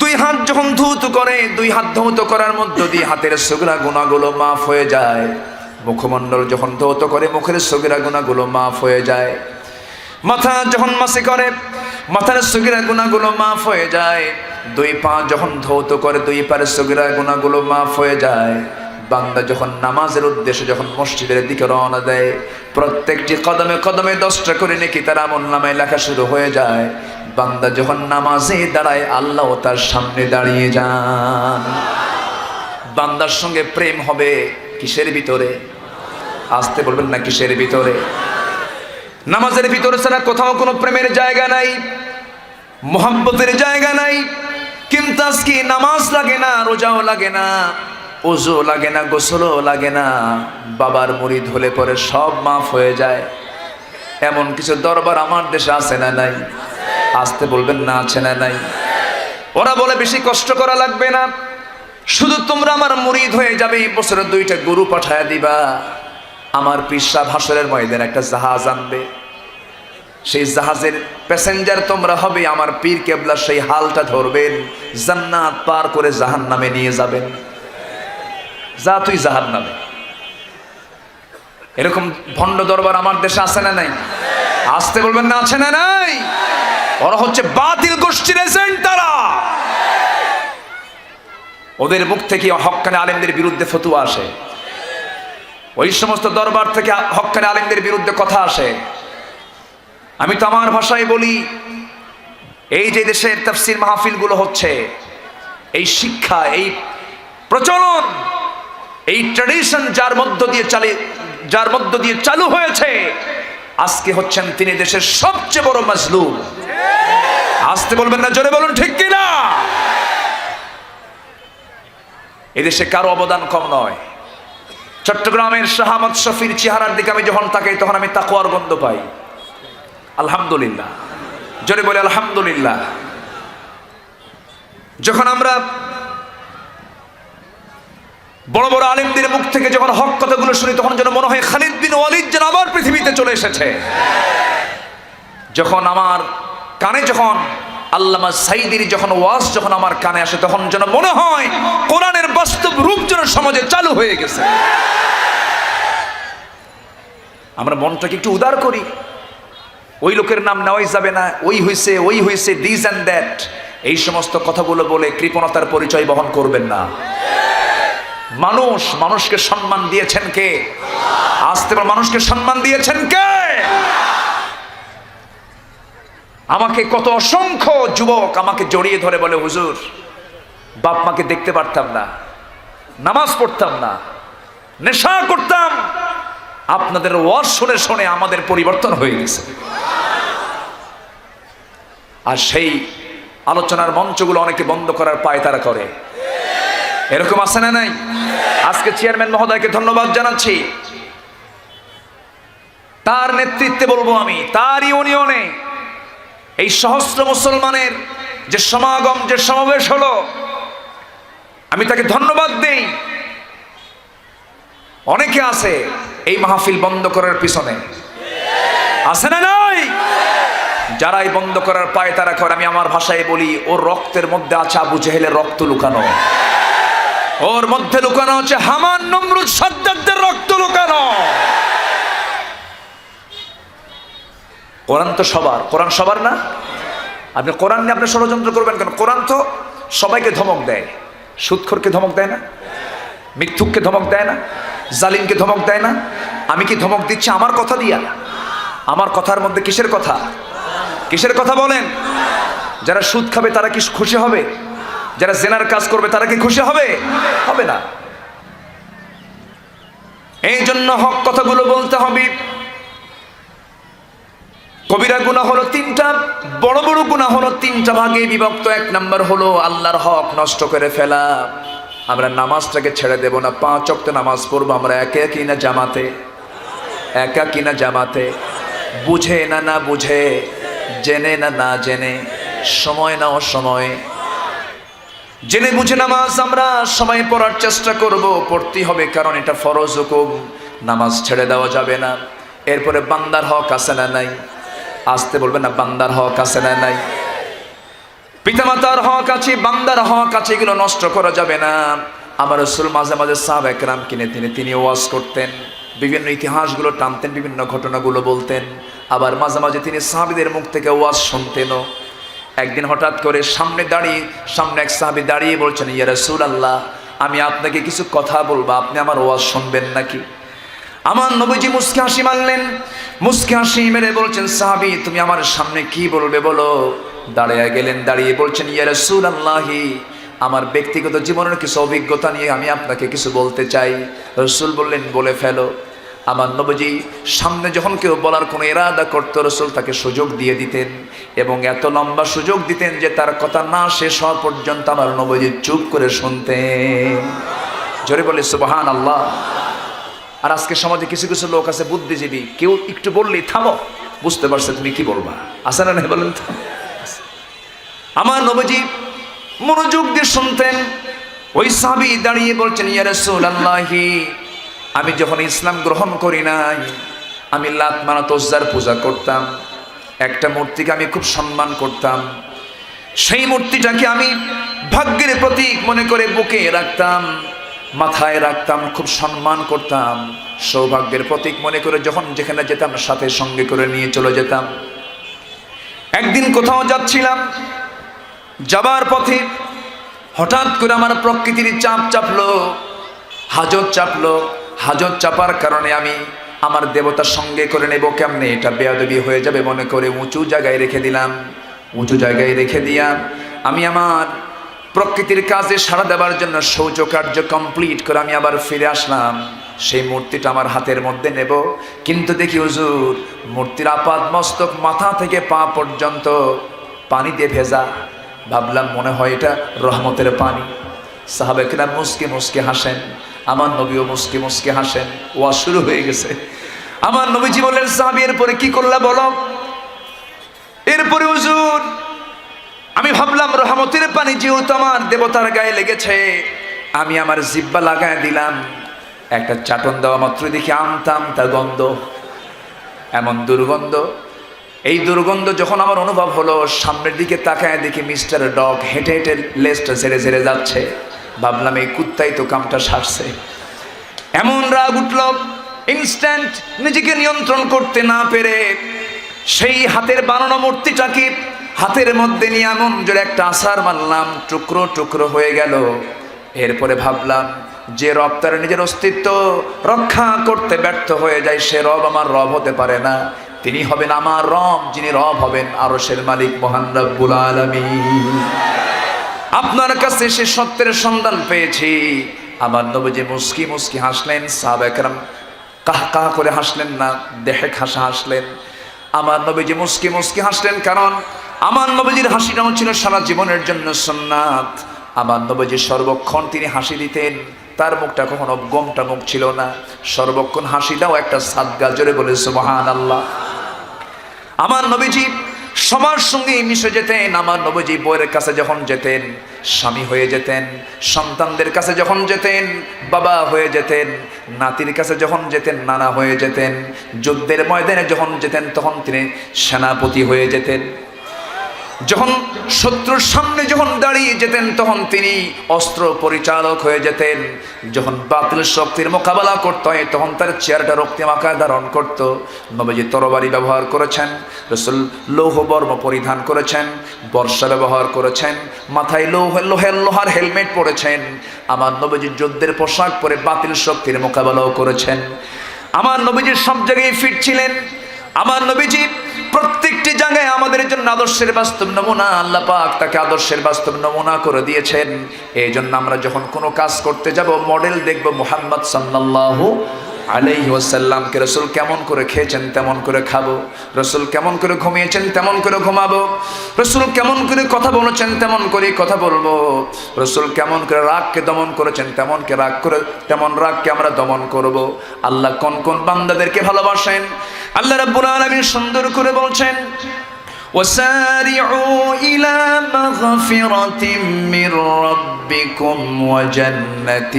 2 হাত যখন ধৌত করে, 2 হাত ধৌত করার মধ্য দিয়ে হাতের সগরা গুনাহগুলো মাফ হয়ে যায়। মুখমণ্ডল যখন ধৌত করে মুখের সগরা গুনাহগুলো মাফ হয়ে যায়। মাথা যখন মাসে করে মাথার সগরা গুনাহগুলো মাফ হয়ে যায়। 2 পা যখন ধৌত করে 2 পায়ের সগরা গুনাহগুলো মাফ হয়ে যায়। বান্দা যখন নামাজের উদ্দেশ্যে যখন মসজিদের দিকে রওনা দেয়, প্রত্যেকটি কদমে কদমে 10টা করে নেকি তার আমলনামায় লেখা শুরু হয়ে যায়। বান্দা যখন নামাজে দাঁড়ায় আল্লাহ তার সামনে দাঁড়িয়ে যান। বান্দার সঙ্গে প্রেম হবে কিসের ভিতরে? আসতে বলবেন না, কিসের ভিতরে? নামাজের ভিতরে ছাড়া কোথাও কোনো প্রেমের জায়গা নাই, মোহাব্বতের জায়গা নাই। কিন্তু আজকে নামাজ লাগে না, রোজাও লাগে না, ওযু লাগে না, গোসলও লাগে না, বাবার মুরিদ হলে পরে সব মাফ হয়ে যায়। এমন কিছু দরবার আমার দেশে আছে না নাই? আসতে বলবেন না, আছে না নাই? ওরা বলে বেশি কষ্ট করা লাগবে না, শুধু তোমরা আমার মুরিদ হয়ে যাবে, বছরে 2টা গরু পাঠায়া দিবা, আমার পীর সাহেব হাসরের ময়দানে একটা জাহাজ আনবে, সেই জাহাজের প্যাসেঞ্জার তোমরা হবে, আমার পীর কেবলা সেই হালটা ধরবেন, জান্নাত পার করে জাহান্নামে নিয়ে যাবেন। যা তুই জাহান্নামে। এরকম ভণ্ড দরবার আমার দেশে আছে না নাই? আসতে বলবেন না, আছে না নাই? ওরা হচ্ছে বাতিল গোষ্ঠীর এজেন্ট। তারা ওদের মুখ থেকে হক্কানি আলেমদের বিরুদ্ধে ফতোয়া আসে, ওই সমস্ত দরবার থেকে হক্কানি আলেমদের বিরুদ্ধে কথা আসে। আমি তো আমার ভাষায় বলি, এই যে দেশের তাফসীর মাহফিলগুলো হচ্ছে, এই শিক্ষা, এই প্রচলন, এই ট্র্যাডিশন যার মধ্য দিয়ে চালু হয়েছে, আজকে হচ্ছেন তিনি দেশের সবচেয়ে বড় মাজলুম। আসতে বলবেন না, জোরে বলুন ঠিক কিনা? এদেশে কারো অবদান কম নয়। চট্টগ্রামের শাহ আহমদ শফির চেহারার দিকে আমি যখন তাকাই তখন আমি তাকওয়ার গন্ধ পাই। আলহামদুলিল্লাহ, জোরে বলে আলহামদুলিল্লাহ। যখন আমরা বড় বড় আলেমদের মুখ থেকে যখন হক কথাগুলো শুনি তখন যেন মনে হয় খালিদ বিন ওয়ালিদ যেন আবার পৃথিবীতে চলে এসেছে। যখন আমার কানে যখন আল্লামা সাইদির যখন ওয়াজ যখন আমার কানে আসে তখন যেন মনে হয় কোরআনের বাস্তব রূপ যেন সমাজে চালু হয়ে গেছে। আমরা মনটাকে একটু উদার করি। ওই লোকের নাম নেওয়াই যাবে না, ওই হয়েছে দিস অ্যান্ড দ্যাট, এই সমস্ত কথাগুলো বলে কৃপণতার পরিচয় বহন করবেন না। মানুষকে সম্মান দিয়েছেন কে? আস্তে বল, মানুষকে সম্মান দিয়েছেন কে? আমাকে কত অসংখ্য যুবক আমাকে জড়িয়ে ধরে বলে, হুজুর বাপ মাকে দেখতে পারতাম না, নামাজ পড়তাম না, নেশা করতাম, আপনাদের ওয়াজ শুনে শুনে আমাদের পরিবর্তন হয়ে গেছে। আর সেই আলোচনার মঞ্চগুলো অনেকে বন্ধ করার পায় তারা করে, এরকম আছে না নাই? আজকে চেয়ারম্যান মহোদয়কে ধন্যবাদ জানাচ্ছি, তার নেতৃত্বে বলবো আমি, তার ইউনিয়নে এই সহস্র মুসলমানের যে সমাগম, যে সমাবেশ হলো, আমি তাকে ধন্যবাদ দেই। অনেকে আছে এই মাহফিল বন্ধ করার পিছনে, আছে না নাই? যারা এই বন্ধ করার পায় তারা করে, আমি আমার ভাষায় বলি, ওর রক্তের মধ্যে আছে আবু জেহেলের রক্ত লুকানো, ওর মধ্যে লুকানো আছে হামান, নমরুদ, সাদ্দাতদের রক্ত লুকানো। কোরআন তো সবার, কোরআন সবার না। আপনি কোরআন নিয়ে আপনি ষড়যন্ত্র করবেন কেন? কোরআন তো সবাইকে ধমক দেয়। সুদখোরকে ধমক দেয় না, মিথ্যুককে ধমক দেয় না, জালিমকে ধমক দেয় না। আমি কি ধমক দিচ্ছি আমার কথা দিয়া? আমার কথার মধ্যে কিসের কথা? কিসের কথা বলেন? যারা সুদ খাবে তারা কি খুশি হবে? যারা জেনার কাজ করবে তারা কি খুশি হবে? হবে না। এই জন্য হক কথাগুলো বলতে হবে। কবিরা গুনাহ হলো তিনটা, বড় বড় গুনাহ হলো তিনটা ভাগে বিভক্ত। এক নাম্বার হলো আল্লাহর হক নষ্ট করে ফেলা। আমরা নামাজটাকে ছেড়ে দেব না, 5 ওয়াক্ত নামাজ পড়বো আমরা একা কিনা জামাতে, বুঝে না বুঝে, জেনে না জেনে, সময় না অসময়ে, জেনে বুঝে নামাজ আমরা সবাই পড়ার চেষ্টা করব, পড়তে হবে, কারণ এটা ফরজ হুকুম, নামাজ ছেড়ে দেওয়া যাবে না। এরপরে বান্দার হক আছে না নাই? আসতে বলবেন না, বান্দার হক আছে না নাই? পিতামাতার হক আছে, বান্দার হক আছে, এগুলো নষ্ট করা যাবে না। আমার রাসূল মাঝে মাঝে সাহাবা একরাম তিনি ওয়াজ করতেন, বিভিন্ন ইতিহাসগুলো টানতেন, বিভিন্ন ঘটনাগুলো বলতেন। আবার মাঝে মাঝে তিনি সাহাবীদের মুখ থেকে ওয়াজ শুনতেনও। একদিন হঠাৎ করে সামনে এক সাহাবী দাঁড়িয়ে বলছেন, ইয়া রাসূলুল্লাহ, আমি আপনাকে কিছু কথা বলবো, আপনি আমার ওয়াজ শুনবেন নাকি? আমার নবীজি মুস্কি হাসি মারলেন, মুস্কি হাসি মেরে বলছেন, সাহাবী তুমি আমার সামনে কি বলবে বলো। দাঁড়িয়ে গেলেন, দাঁড়িয়ে বলছেন, ইয়া রাসূলুল্লাহ, আমার ব্যক্তিগত জীবনের কিছু অভিজ্ঞতা নিয়ে আমি আপনাকে কিছু বলতে চাই। রাসূল বললেন, বলে ফেলো। আমার নবীজি সামনে যখন কেউ বলার কোনো ইরাদা করত, রাসূল তাকে সুযোগ দিয়ে দিতেন, এবং এত লম্বা সুযোগ দিতেন যে তার কথা না শেষ হওয়া পর্যন্ত আমার নবীজি চুপ করে শুনতেন। জোরে বলে সুবহানাল্লাহ। আর আজকে সমাজে কিছু কিছু লোক আছে বুদ্ধিজীবী, কেউ একটু বললেই থামো, বুঝতে পারছে তুমি কি বলবা, আছে না নাই বলেন তো? আমার নবীজি মনোযোগ দিয়ে শুনতেন। ওই সাহাবী দাঁড়িয়ে বলছেন, ইয়া রাসূলুল্লাহ, আমি যখন ইসলাম গ্রহণ করি নাই, আমি লাত মানাত উজ্জার পূজা করতাম। একটা মূর্তিকে আমি খুব সম্মান করতাম, সেই মূর্তিটাকে আমি ভাগ্যের প্রতীক মনে করে বুকে রাখতাম, মাথায় রাখতাম, খুব সম্মান করতাম, সৌভাগ্যের প্রতীক মনে করে যখন যেখানে যেতাম সাথে সঙ্গে করে নিয়ে চলে যেতাম। একদিন কোথাও যাচ্ছিলাম, যাবার পথে হঠাৎ করে আমার প্রকৃতির চাপ চাপলো, হাজত চাপার কারণে আমি আমার দেবতার সঙ্গে করে নেব কেমনে, এটা বেয়াদবি হয়ে যাবে মনে করে উঁচু জায়গায় রেখে দিয়া আমি আমার প্রকৃতির কাজে সাড়া দেওয়ার জন্য শৌচ কার্য কমপ্লিট করে আমি আবার ফিরে আসলাম। সেই মূর্তিটা আমার হাতের মধ্যে নেব, কিন্তু দেখি হুজুর মূর্তির আপাদ মস্তক মাথা থেকে পা পর্যন্ত পানি দিয়ে ভেজা। ভাবলাম মনে হয় এটা রহমতের পানি। সাহাবায়ে কেরাম মুস্কি হাসেন, আমার নবীও মুস্কি হাসেন। ওয়াজ শুরু হয়ে গেছে। আমার নবীজি বললেন, সাহাবী এরপরে কি করলা বলো? এরপরে হুজুর আমি ভাবলাম রহমতের পানি যেহেতু আমার দেবতার গায়ে লেগেছে, আমি আমার জিহ্বা লাগায় দিলাম, একটা চাটন দেওয়া মাত্র দেখি আমতা আমতা গন্ধ, এমন দুর্গন্ধ। এই দুর্গন্ধ যখন আমার অনুভব হলো, সামনের দিকে তাকায় দেখি মিস্টার ডগ হেঁটে হেঁটে লেজটা ছেড়ে ছেড়ে যাচ্ছে। ভাবলাম এই কুত্তাই তো কামটা সারছে। এমন রাগ উঠল, ইনস্ট্যান্ট নিজেকে নিয়ন্ত্রণ করতে না পেরে সেই হাতের বানানো মূর্তিটাকে হাতের মধ্যে নিয়ে এমন জোরে একটা আছাড় মারলাম, টুকরো টুকরো হয়ে গেল। এরপরে ভাবলাম, যে রব তার নিজের অস্তিত্ব রক্ষা করতে ব্যর্থ হয়ে যায়, সে রব আমার রব হতে পারে না। তিনি হবেন আমার রব, যিনি রব হবেন আরশের মালিক মহান রব্বুল আলামিন। আপনার কাছে সে সত্যের সন্ধান পেয়েছি। আমার নবীজি মুস্কি মুস্কি হাসলেন, সাহাবায়ে কেরাম কাহ কাহ করে হাসলেন না, দেহে খাসা হাসলেন। আমার নবীজি মুস্কি মুস্কি হাসলেন, কারণ আমার নবীজির হাসিটাও ছিল সারা জীবনের জন্য সুন্নাত। আমার নবীজি সর্বক্ষণ তিনি হাসি দিতেন, তার মুখটা কখনো গোমটা মুখ ছিল না, সর্বক্ষণ হাসিটাও একটা সাদগা। জোরে বলে সুবহানাল্লাহ। আমার নবীজি সবার সঙ্গে মিশে যেতেন। আমার নবীজি বউয়ের কাছে যখন যেতেন স্বামী হয়ে যেতেন, সন্তানদের কাছে যখন যেতেন বাবা হয়ে যেতেন, নাতির কাছে যখন যেতেন নানা হয়ে যেতেন, যুদ্ধের ময়দানে যখন যেতেন তখন তিনি সেনাপতি হয়ে যেতেন, যখন শত্রুর সামনে যখন দাঁড়িয়ে যেতেন তখন তিনি অস্ত্র পরিচালক হয়ে যেতেন, যখন বাতিল শক্তির মোকাবেলা করতে হয় তখন তার চেয়ারটা রক্তিম আকার ধারণ করত। নবীজি তরবারি ব্যবহার করেছেন, রাসূল লৌহ বর্ম পরিধান করেছেন, বর্ষা ব্যবহার করেছেন, মাথায় লোহার হেলমেট পরেছেন। আমার নবীজি যুদ্ধের পোশাক পরে বাতিল শক্তির মোকাবেলাও করেছেন। আমার নবীজি সব জায়গায় ফিট ছিলেন। আমার নবীজি প্রত্যেকটি জায়গায় আমাদের জন্য আদর্শের বাস্তব নমুনা। আল্লাহ পাক তাকে আদর্শের বাস্তব নমুনা করে দিয়েছেন। এই জন্য আমরা যখন কোনো কাজ করতে যাব মডেল দেখব মুহাম্মদ সাল্লাল্লাহু আলাইহি ওয়াসাল্লামকে। রাসূল কেমন করে খেয়েছেন তেমন করে খাবো, রাসূল কেমন করে ঘুমিয়েছেন তেমন করে ঘুমাবো, রাসূল কেমন করে কথা বলেছেন তেমন করে কথা বলবো, রাসূল কেমন করে রাগকে দমন করেছেন তেমন রাগকে আমরা দমন করব। আল্লাহ কোন কোন বান্দাদেরকে ভালোবাসেন আল্লাহ রাব্বুল আলামিন সুন্দর করে বলছেন, وسارعوا إلى مغفرة من ربكم وجنة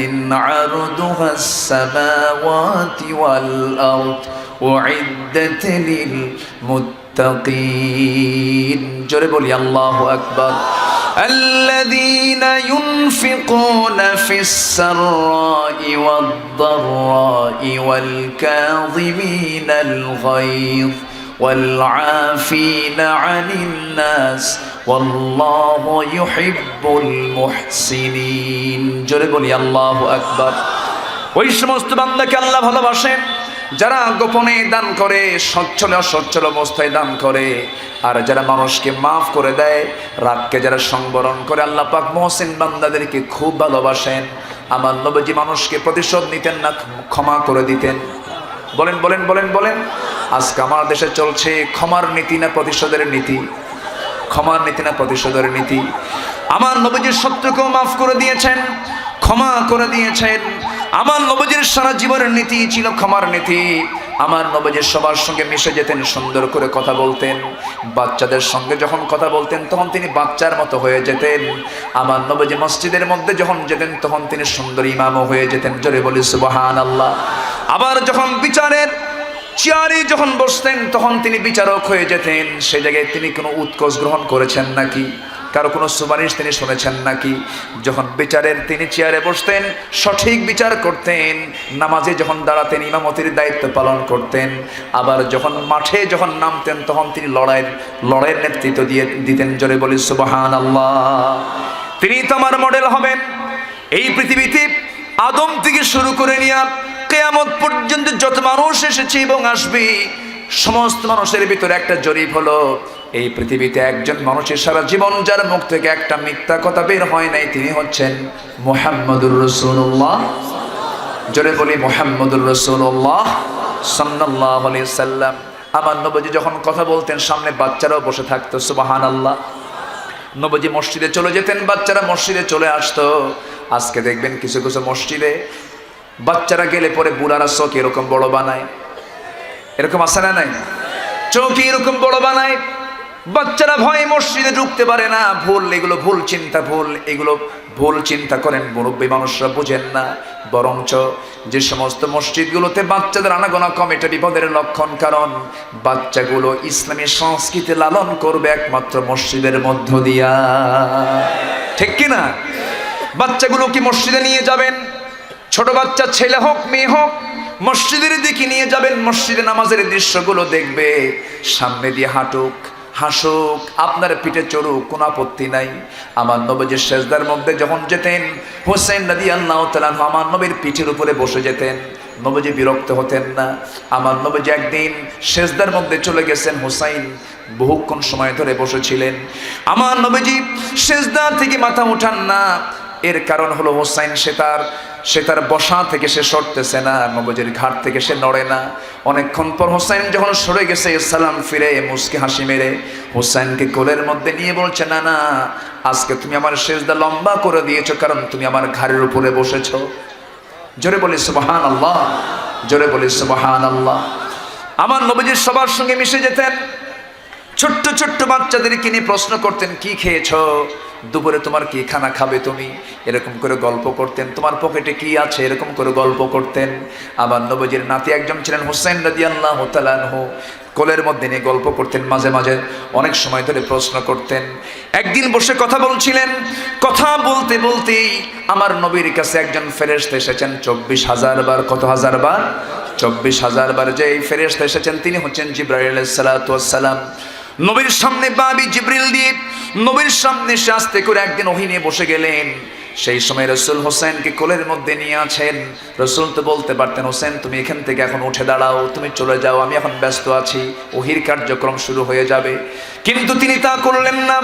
عرضها السماوات والأرض أعدت للمتقين. جرب لي الله أكبر. الذين ينفقون في السراء والضراء والكاظمين الغيظ والعافين عن الناس والله يحب المحسنين. জোরে বলি আল্লাহু আকবার। ওই সমস্ত বান্দাকে আল্লাহ ভালোবাসেন যারা গোপনে দান করে, সচ্ছল অসচ্ছল অবস্থায় দান করে, আর যারা মানুষকে মাফ করে দেয়, রাগকে যারা সংবরণ করে। আল্লাহ পাক মুহসিন বান্দাদেরকে খুব ভালোবাসেন। আমার নবীজি মানুষকে প্রতিশোধ নিতেন না, ক্ষমা করে দিতেন। বলেন বলেন বলেন বলেন। আজকে আমার দেশে চলছে ক্ষমার নীতি না প্রতিশোধের নীতি? ক্ষমার নীতি না প্রতিশোধের নীতি? আমার নবীজির শত্রুকেও মাফ করে দিয়েছেন, ক্ষমা করে দিয়েছেন। আমার নবীজির সারা জীবনের নীতি ছিল ক্ষমার নীতি। আমার নবীজি সবার সঙ্গে মিশে যেতেন, সুন্দর করে কথা বলতেন। বাচ্চাদের সঙ্গে যখন কথা বলতেন তখন তিনি বাচ্চার মতো হয়ে যেতেন। আমার নবীজি মসজিদের মধ্যে যখন যেতেন তখন তিনি সুন্দর ইমামও হয়ে যেতেন। জোরে বলি সুবহানাল্লাহ। আবার যখন বিচারের চেয়ারে যখন বসতেন তখন তিনি বিচারক হয়ে যেতেন। সে জায়গায় তিনি কোনো উৎকোচ গ্রহণ করেছেন নাকি? কারো কোনো সুপারিশ তিনি শুনেছেন নাকি? যখন বিচারের তিনি চেয়ারে বসতেন সঠিক বিচার করতেন। নামাজে যখন দাঁড়াতেন ইমামতির দায়িত্ব পালন করতেন। আবার যখন মাঠে যখন নামতেন তখন তিনি লড়াইয়ের নেতৃত্ব দিতেন। জোরে বলি সুবহানাল্লাহ। তিনি তো আমার মডেল হবেন। এই পৃথিবীতে আদম থেকে শুরু করে নিয়ে কিয়ামত পর্যন্ত যত মানুষ এসেছে এবং আসবে সমস্ত মানুষের ভিতরে একটা জরিপ হলো, এই পৃথিবীতে একজন মানুষের সারা জীবন যার মুখ থেকে একটা মিথ্যা কথা বের হয় নাই তিনি হচ্ছেন মুহাম্মদুর রাসূলুল্লাহ। জোরে বলি মুহাম্মদুর রাসূলুল্লাহ সাল্লাল্লাহু আলাইহি সাল্লাম। আমার নবীজি যখন কথা বলতেন সামনে বাচ্চারাও বসে থাকতো। সুবহানাল্লাহ। নবীজি মসজিদে চলে যেতেন, বাচ্চারা মসজিদে চলে আসতো। আজকে দেখবেন কিছু কিছু মসজিদে বাচ্চারা গেলে পরে বুড়ারা চোখ এরকম বড় বানায়। এরকম আছে না নাই? চোখ এরকম বড় বানায়। বাচ্চারা ভয়ে মসজিদে ঢুকতে পারে না। ভুল, এগুলো ভুল চিন্তা, ভুল, এগুলো ভুল চিন্তা করেন, মুরব্বী মানুষরা বুঝেন না। বরঞ্চ যে সমস্ত মসজিদগুলোতে বাচ্চাদের আনাগোনা কম, এটা বিপদের লক্ষণ। কারণ বাচ্চাগুলো ইসলামী সংস্কৃতি লালন করবে একমাত্র মসজিদের মধ্য দিয়া, ঠিক কিনা? বাচ্চাগুলো কি মসজিদে নিয়ে যাবেন? ছোট বাচ্চা ছেলে হোক মেয়ে হোক, মসজিদের দিকে নিয়ে যাবেন, মসজিদে নামাজের দৃশ্যগুলো দেখবে, সামনে দিয়ে হাঁটুক হাসুক, আপনার পিঠে চড়ুক, কোনো আপত্তি নাই। আমার নবীর সেজদার মধ্যে যখন যেতেন, হোসেন রাদিয়াল্লাহু তাআলা আনহু আমার নবীর পিঠের উপরে বসে যেতেন, নবীজি বিরক্ত হতেন না। আমার নবীজি একদিন সেজদার মধ্যে চলে গেছেন, হোসাইন বহুক্ষণ সময় ধরে বসেছিলেন। আমার নবীজি সেজদা থেকে মাথা উঠান না, এর কারণ হলো হোসাইন সে তার বসা থেকে সে সরতেছে না, নবীজির ঘাট থেকে সে নড়ে না। অনেকক্ষণ পর হোসাইন যখন সরে গেছে, সালাম ফিরে মুস্কি হাসি মেরে হোসাইনকে কোলের মধ্যে নিয়ে বলছে, না না, আজকে তুমি আমার সেজদা লম্বা করে দিয়েছো, কারণ তুমি আমার ঘাড়ের উপরে বসেছো। জোরে বলি সুবহানাল্লাহ, জোরে বলি সুবহানাল্লাহ। আমার নবীজি সবার সঙ্গে মিশে যেতেন, ছোট্ট ছোট্ট বাচ্চাদেরকে নিয়ে প্রশ্ন করতেন, কি খেয়েছো, দুপুরে তোমার কি খানা খাবে তুমি, এরকম করে গল্প করতেন। তোমার পকেটে কি আছে, এরকম করে গল্প করতেন। আবার নবীজির নাতি একজন ছিলেন হোসেন রাদিয়াল্লাহু তাআলা আনহু, কোলের মধ্যে নিয়ে গল্প করতেন, মাঝে মাঝে অনেক সময় ধরে প্রশ্ন করতেন। একদিন বসে কথা বলছিলেন, কথা বলতে বলতেই আমার নবীর কাছে একজন ফেরেশতা এসেছেন 24,000 বার। কত হাজার বার? 24,000 বার। যে এই ফেরেশতা এসেছেন তিনি হচ্ছেন জিবরাইল আলাইহিস সালাতু ওয়াস সালাম। নবীর সামনে বাবি জিবরিল দিয়ে নবীর সামনে সে আস্তে করে একদিন ওহী নিয়ে বসে গেলেন। সেই সময় রাসূল হোসেনকে কোলের মধ্যে নিয়ে আছেন। রাসূল তো বলতে পারতেন, হোসেন তুমি এখান থেকে এখন উঠে দাঁড়াও, তুমি চলে যাও, আমি এখন ব্যস্ত আছি, ওহীর কার্যক্রম শুরু হয়ে যাবে। কিন্তু তিনি তা করলেন না।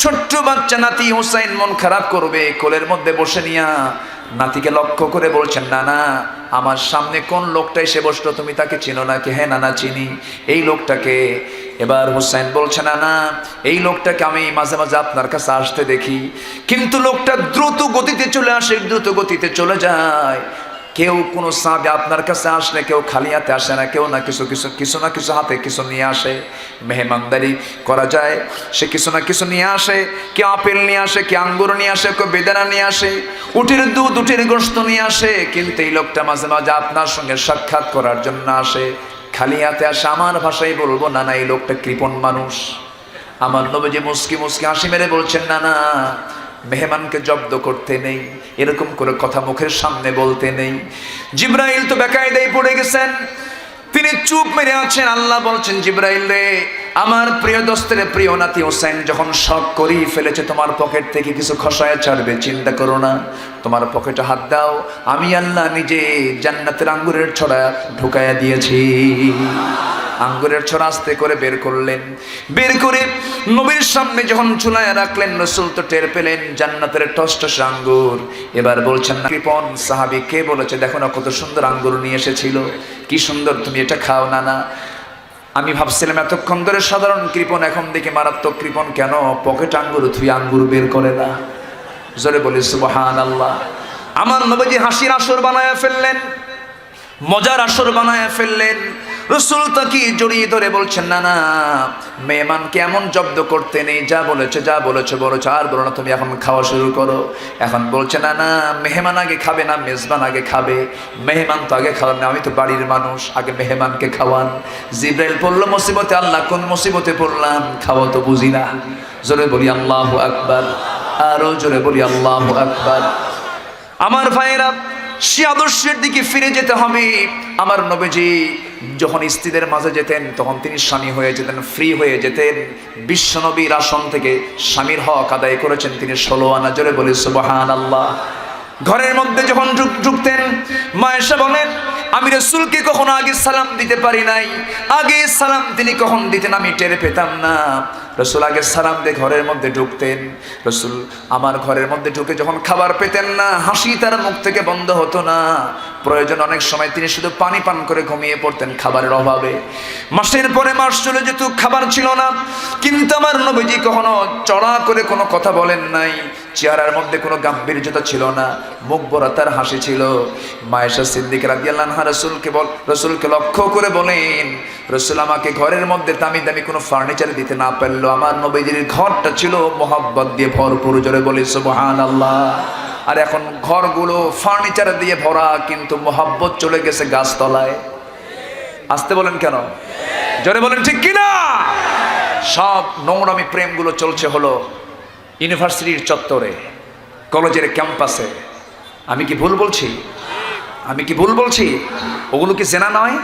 ছোট্ট বাচ্চা নাতি হোসেন মন খারাপ করবে, কোলের মধ্যে বসে নিয়া নাতিকে লক্ষ্য করে বলছেন, না না, আমার সামনে কোন লোকটা এসে বসলো, তুমি তাকে চিনো নাকি? হ্যাঁ নানা চিনি, এই লোকটাকে। এবার হোসেন বলছে, না না, এই লোকটাকে আমি মাঝে মাঝে আপনার কাছে আসতে দেখি, কিন্তু লোকটা দ্রুত গতিতে চলে আসে, দ্রুত গতিতে চলে যায়। কেউ কোনো সাহাবী আপনার কাছে আসলে কেউ খালি হাতে আসে না, কেউ না কিছু না কিছু হাতে কিছু নিয়ে আসে। মেহমানদারি করা যায়, সে কিছু না কিছু নিয়ে আসে, কেউ আপেল নিয়ে আসে, কেউ আঙ্গুর নিয়ে আসে, কেউ বেদানা নিয়ে আসে, উটের দুধ উটের গোশত নিয়ে আসে। কিন্তু এই লোকটা মাঝে মাঝে আপনার সঙ্গে সাক্ষাৎ করার জন্য আসে, খালি হাতে আসে। আমার ভাষায় বলবো, না না, এই লোকটা কৃপণ মানুষ। আমার নবীজি মুস্কি মুস্কি হাসি মেরে বলছেন, না না, মেহমানকে জব্দ করতে নেই, এরকম করে কথা মুখের সামনে বলতে নেই। জিবরাইল তো বেকায়দায় পড়ে গেছেন, তিনি চুপ মেরে আছেন। আল্লাহ বলছেন, জিবরাইল রে, আমার প্রিয় দোস্তের প্রিয় নাতি হোসেন যখন শখ করেই ফেলেছে, তোমার পকেট থেকে কিছু খসায় ছাড়বে, চিন্তা করো না, তোমার পকেটে হাত দাও, আমি আল্লাহ নিজে জান্নাতের আঙ্গুরের ছড়া ঢুকাইয়া দিয়েছি। আঙ্গুরের ছড়া আস্তে করে বের করলেন, বের করে নবীর সামনে যখন ঝুলায় রাখলেন, রাসূল তো টের পেলেন জান্নাতের টসটসে আঙ্গুর। এবার বলছেন, না কৃপণ সাহাবী কে বলেছে, দেখো না কত সুন্দর আঙ্গুর নিয়ে এসেছিল, কি সুন্দর, তুমি এটা খাও। না না, আমি ভাবছিলাম এতক্ষণ ধরে সাধারণ কৃপণ, এখন দেখি মারাত্মক কৃপণ। কেন? পকেট আঙ্গুর থুই আঙ্গুর বের করে না। জোরে বলি সুবহানাল্লাহ। আমার নবীজি হাসির আসর বানায়া ফেললেন, মজার আসর বানায়া ফেললেন। রাসূল তাকে জড়িয়ে ধরে বলছেন, না না, মেহমানকে এমন জব্দ করতে নেই, যা বলেছে বলেছো, আর বলো না, তুমি এখন খাওয়া শুরু করো। এখন বলছে, না না, মেহমান আগে খাবে না, মেজবান আগে খাবে। মেহমান তো আগে খাওয়ান না, আমি তো বাড়ির মানুষ, আগে মেহমানকে খাওয়ান। জিবরাইল পড়ল মুসিবতে, আল্লাহ কোন মুসিবতে পড়লাম, খাওয়া তো বুঝি না। জোরে বলি আল্লাহু আকবার, আরো জোরে বলি আল্লাহু আকবার। আমার ভাইয়েরা, সে আদর্শের দিকে ফিরে যেতে হবে। আমার নবীজি যখন স্ত্রীদের মাঝে যেতেন, তখন তিনি স্বামী হয়ে যেতেন, ফ্রি হয়ে যেতেন। বিশ্বনবীর আসন থেকে স্বামীর হক আদায় করেছেন তিনি 16 আনা। জোরে বলি সুবহানাল্লাহ। ঘরের মধ্যে যখন ঢুকতেন, মা এসে বলেন, আমি রাসূলকে কখনো আগে সালাম দিতে পারি নাই, আগে সালাম তিনি কখন দিতেন আমি টের পেতাম না। রাসূল আগে সালাম দিয়ে ঘরের মধ্যে ঢুকতেন। রাসূল আমার ঘরের মধ্যে ঢুকে যখন খাবার পেতেন না, হাসি তার মুখ থেকে বন্ধ হতো না। প্রয়োজন অনেক সময় তিনি শুধু পানি পান করে ঘুমিয়ে পড়তেন খাবারের অভাবে। মাসের পরে মাস চলে যেত, খাবার ছিল না, কিন্তু আমার নবীজি কখনো চড়া করে কোনো কথা বলেন নাই। চেহারার মধ্যে কোনো গাম্ভীর্যতা ছিল না, মুখ ভরা তার হাসি ছিল। মায়েশা সিদ্দিকা রাদিয়াল্লাহু আনহা রাসূলকে লক্ষ্য করে বলেন, রাসূল আমাকে ঘরের মধ্যে দামি দামি কোনো ফার্নিচার দিতে না পারল, আমার নবীজির ঘরটা ছিল মোহাব্বত দিয়ে ভরপুর, জোরে বলি সুবহানাল্লাহ। আর এখন ঘরগুলো ফার্নিচার দিয়ে ভরা, কিন্তু মোহাব্বত চলে গেছে গাছতলায়। আসতে বলেন কেন? জোরে বলেন ঠিক কিনা? সব নোংরামি প্রেমগুলো চলছে হলো ইউনিভার্সিটির চত্বরে, কলেজের ক্যাম্পাসে। আমি কি ভুল বলছি? আমি কি ভুল বলছি? ওগুলো কি জেনা নয়?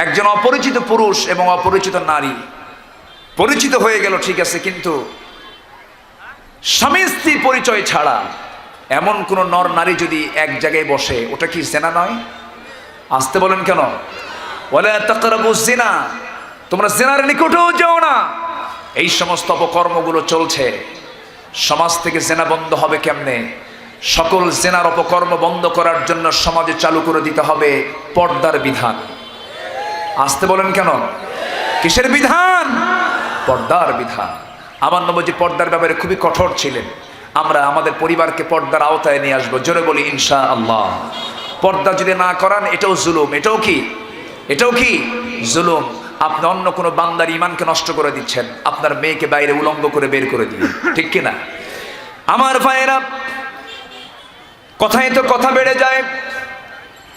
একজন অপরিচিত পুরুষ এবং অপরিচিত নারী পরিচিত হয়ে গেল, ঠিক আছে, কিন্তু স্বামী স্ত্রী পরিচয় ছাড়া এমন কোন নর নারী যদি এক জায়গায় বসে, ওটা কি জেনা নয়? আসতে বলেন কেন? ওয়ালা তাকরাবুজ জিনা, তোমরা জেনার নিকটেও যাও না। এই সমস্ত অপকর্মগুলো চলছে। সমাজ থেকে জেনা বন্ধ হবে কেমনে? সকল জেনার অপকর্ম বন্ধ করার জন্য সমাজে চালু করে দিতে হবে পর্দার বিধান। আসতে বলেন কেন? কিসের বিধান? পর্দার বিধান। আমার নবীজি পর্দার ব্যাপারে খুবই কঠোর ছিলেন। আমরা আমাদের পরিবারকে পর্দার আওতায় নিয়ে আসবো, জোরে বলি ইনশাআল্লাহ। পর্দা যদি না করান, এটাও জুলুম। এটাও কি জুলুম। আপনি অন্য কোনো বান্দার ইমানকে নষ্ট করে দিচ্ছেন, আপনার মেয়েকে বাইরে উলঙ্গ করে বের করে দিয়ে, ঠিক কিনা? আমার ভাইয়েরা, কথায় তো কথা বেড়ে যায়,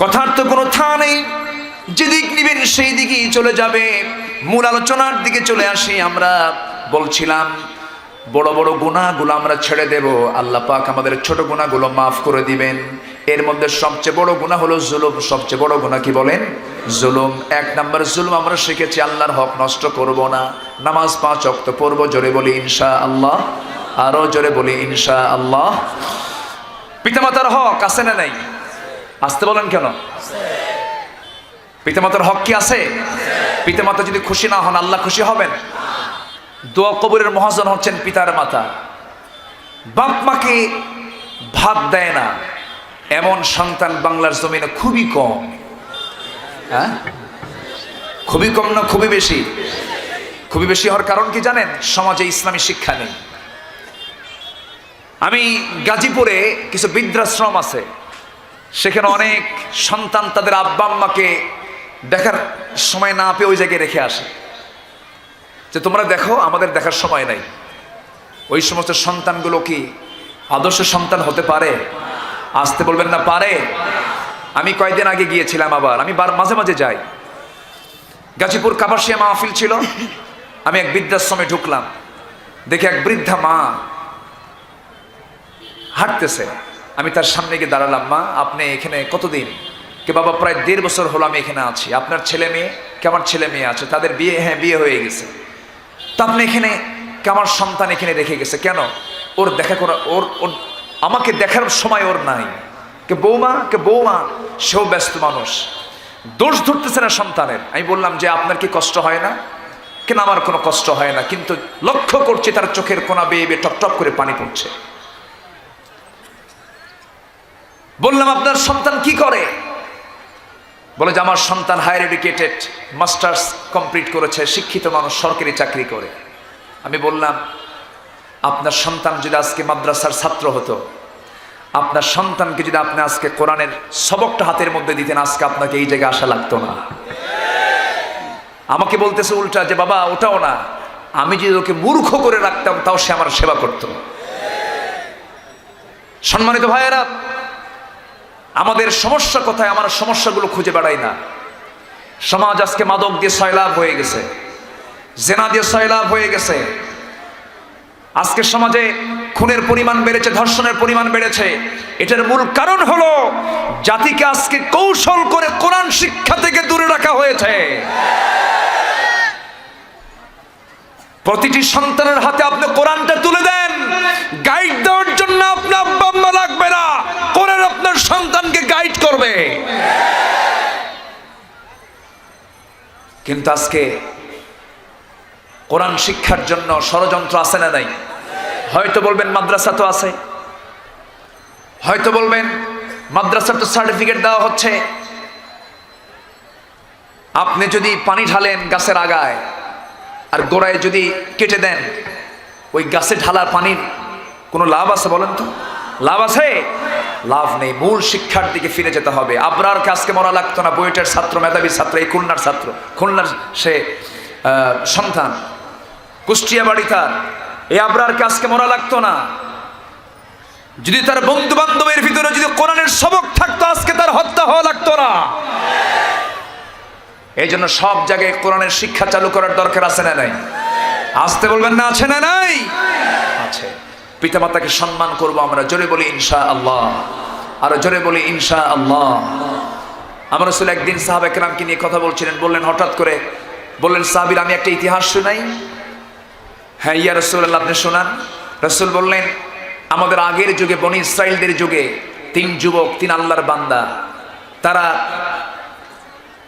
কথার তো কোনো থা নেই। যেদিক নিবেন সেই দিকেই চলে যাবে। মূল আলোচনার দিকে চলে আসি। আমরা বলছিলাম বড় বড় গুনাহগুলো আমরা ছেড়ে দেব, আল্লাহ পাক আমাদের ছোট গুনাহগুলো মাফ করে দিবেন। এর মধ্যে সবচেয়ে বড় গুনাহ হলো জুলুম। সবচেয়ে বড় গুনাহ কি বলেন? জুলুম। এক নাম্বার জুলুম আমরা শিখেছি, আল্লাহর হক নষ্ট করব না, নামাজ 5 ওয়াক্ত পড়ব, জোরে বলি ইনশাআল্লাহ। আরো জোরে বলি ইনশাআল্লাহ। পিতামাতার হক আছে না নাই? আসতে বলেন কেন? পিতামাতার হক কি আছে? পিতামাতা যদি খুশি না হন, আল্লাহ খুশি হবেন? দোয়া কবুলের মহাজন হচ্ছেন পিতার মাতা। বাপ মাকে ভাত দেয় না এমন সন্তান বাংলার জমিনে খুবই কম। হ্যাঁ, খুবই কম না খুবই বেশি? খুবই বেশি হওয়ার কারণ কি জানেন? সমাজে ইসলামী শিক্ষা নেই। আমি গাজীপুরে কিছু বৃদ্ধাশ্রম আছে, সেখানে অনেক সন্তান তাদের আব্বা আম্মাকে দেখার সময় না পেয়ে ওই জায়গায় রেখে আসে, যে তোমরা দেখো, আমাদের দেখার সময় নাই। ওই সমস্ত সন্তানগুলো কি আদর্শ সন্তান হতে পারে? আসতে বলবেন না পারে? আমি কয়েকদিন আগে গিয়েছিলাম, আবার আমি মাঝে মাঝে যাই। গাজীপুর কাপাসিয়া মাহফিল ছিল, আমি এক বৃদ্ধাশ্রমে ঢুকলাম। দেখে এক বৃদ্ধা মা হাঁটতেছে। আমি তার সামনে গিয়ে দাঁড়ালাম। মা, আপনি এখানে কতদিন? কে বাবা, প্রায় 1.5 বছর হলো আমি এখানে আছি। আপনার ছেলে মেয়ে? কে আমার ছেলে মেয়ে আছে, তাদের বিয়ে? হ্যাঁ, বিয়ে হয়ে গেছে। তা আপনি এখানে, কে আমার সন্তান এখানে রেখে গেছে কেন? ওর দেখা করা, ওর আমাকে দেখার সময় ওর নাই। কে বৌমা, সেও ব্যস্ত মানুষ, দোষ ধরতেছে না সন্তানের। আমি বললাম যে আপনার কি কষ্ট হয় না? কেন? আমার কোনো কষ্ট হয় না, কিন্তু লক্ষ্য করছি তার চোখের কোনা বেয়ে বেয়ে টপ টপ করে পানি পড়ছে। বললাম আপনার সন্তান কি করে? বলে যে আমার সন্তান হায়ার এডুকেটেড, মাস্টার্স কমপ্লিট করেছে, শিক্ষিত মানুষ, সরকারি চাকরি করে। আমি বললাম আপনার সন্তান যদি আজকে মাদ্রাসার ছাত্র হতো, আপনার সন্তানকে যদি আপনি আজকে কোরআনের সবকটা হাতের মধ্যে দিতেন, আজকে আপনাকে এই জায়গায় আসা লাগতো না। আমাকে বলতেছে উল্টা যে বাবা ওটাও না, আমি যদি ওকে মূর্খ করে রাখতাম তাও সে আমার সেবা করত। সম্মানিত ভাইয়েরা, আমাদের সমস্যা কোথায়? আমরা সমস্যাগুলো খুঁজে বেড়াই না। সমাজ আজকে মাদক দিয়ে সয়লাভ হয়ে গেছে, জেনা দিয়ে সয়লাভ হয়ে গেছে। আজকে সমাজে খুনের পরিমাণ বেড়েছে, ধর্ষণের পরিমাণ বেড়েছে। এটার মূল কারণ হলো জাতিকে আজকে কৌশল করে কোরআন শিক্ষা থেকে দূরে রাখা হয়েছে। প্রতিটি সন্তানের হাতে আপনি কোরআনটা তুলে দেন, গাইড দেওয়ার জন্য আপনার আব্বা আম্মা লাগবে না, কোরআন আপনার সন্তানকে গাইড করবে। কিন্তু আজকে কোরআন শিক্ষার জন্য ষড়যন্ত্র আছে না নাই? হয়তো বলবেন মাদ্রাসা তো আছে, হয়তো বলবেন মাদ্রাসার তো সার্টিফিকেট দেওয়া হচ্ছে। আপনি যদি পানি ঢালেন গাছের আগায় আর গোড়ায় যদি কেটে দেন, ওই গাছে ঢালা পানির কোনো লাভ আছে বলেন তো? লাভ আছে? লাভ নেই। মূল শিক্ষার দিকে ফিরে যেতে হবে। আবরারকে আজকে মরা লাগতো না, বুয়েটের ছাত্র, মেধাবী ছাত্র, এই খুলনার ছাত্র, খুলনার সে সন্তান, কুষ্টিয়া বাড়ি তার। এই আবরারকে আজকে মরা লাগতো না। যদি তার বন্ধু বান্ধবের ভিতরে যদি কোরআনের সবক থাকতো, আজকে তার হত্যা হওয়া লাগতো না। এই জন্য সব জায়গায় কোরআনের শিক্ষা চালু করার দরকার আছে না নাই? আসতে বলবেন না, আছে না নাই? আছে। পিতামাতাকে সম্মান করব আমরা, জোরে বলি ইনশাআল্লাহ, আরো জোরে বলি ইনশাআল্লাহ। আমার রাসূল একদিন সাহাবায়ে কেরামকে নিয়ে কথা বলছিলেন, বললেন হঠাৎ করে বললেন, সাহাবীরা আমি একটা ইতিহাস শোনাই। হ্যাঁ ইয়া রাসূলুল্লাহ, আপনি শোনান। রাসূল বললেন, আমাদের আগের যুগে বনি ইসরাইলদের যুগে 3 যুবক, 3 আল্লাহর বান্দা, তারা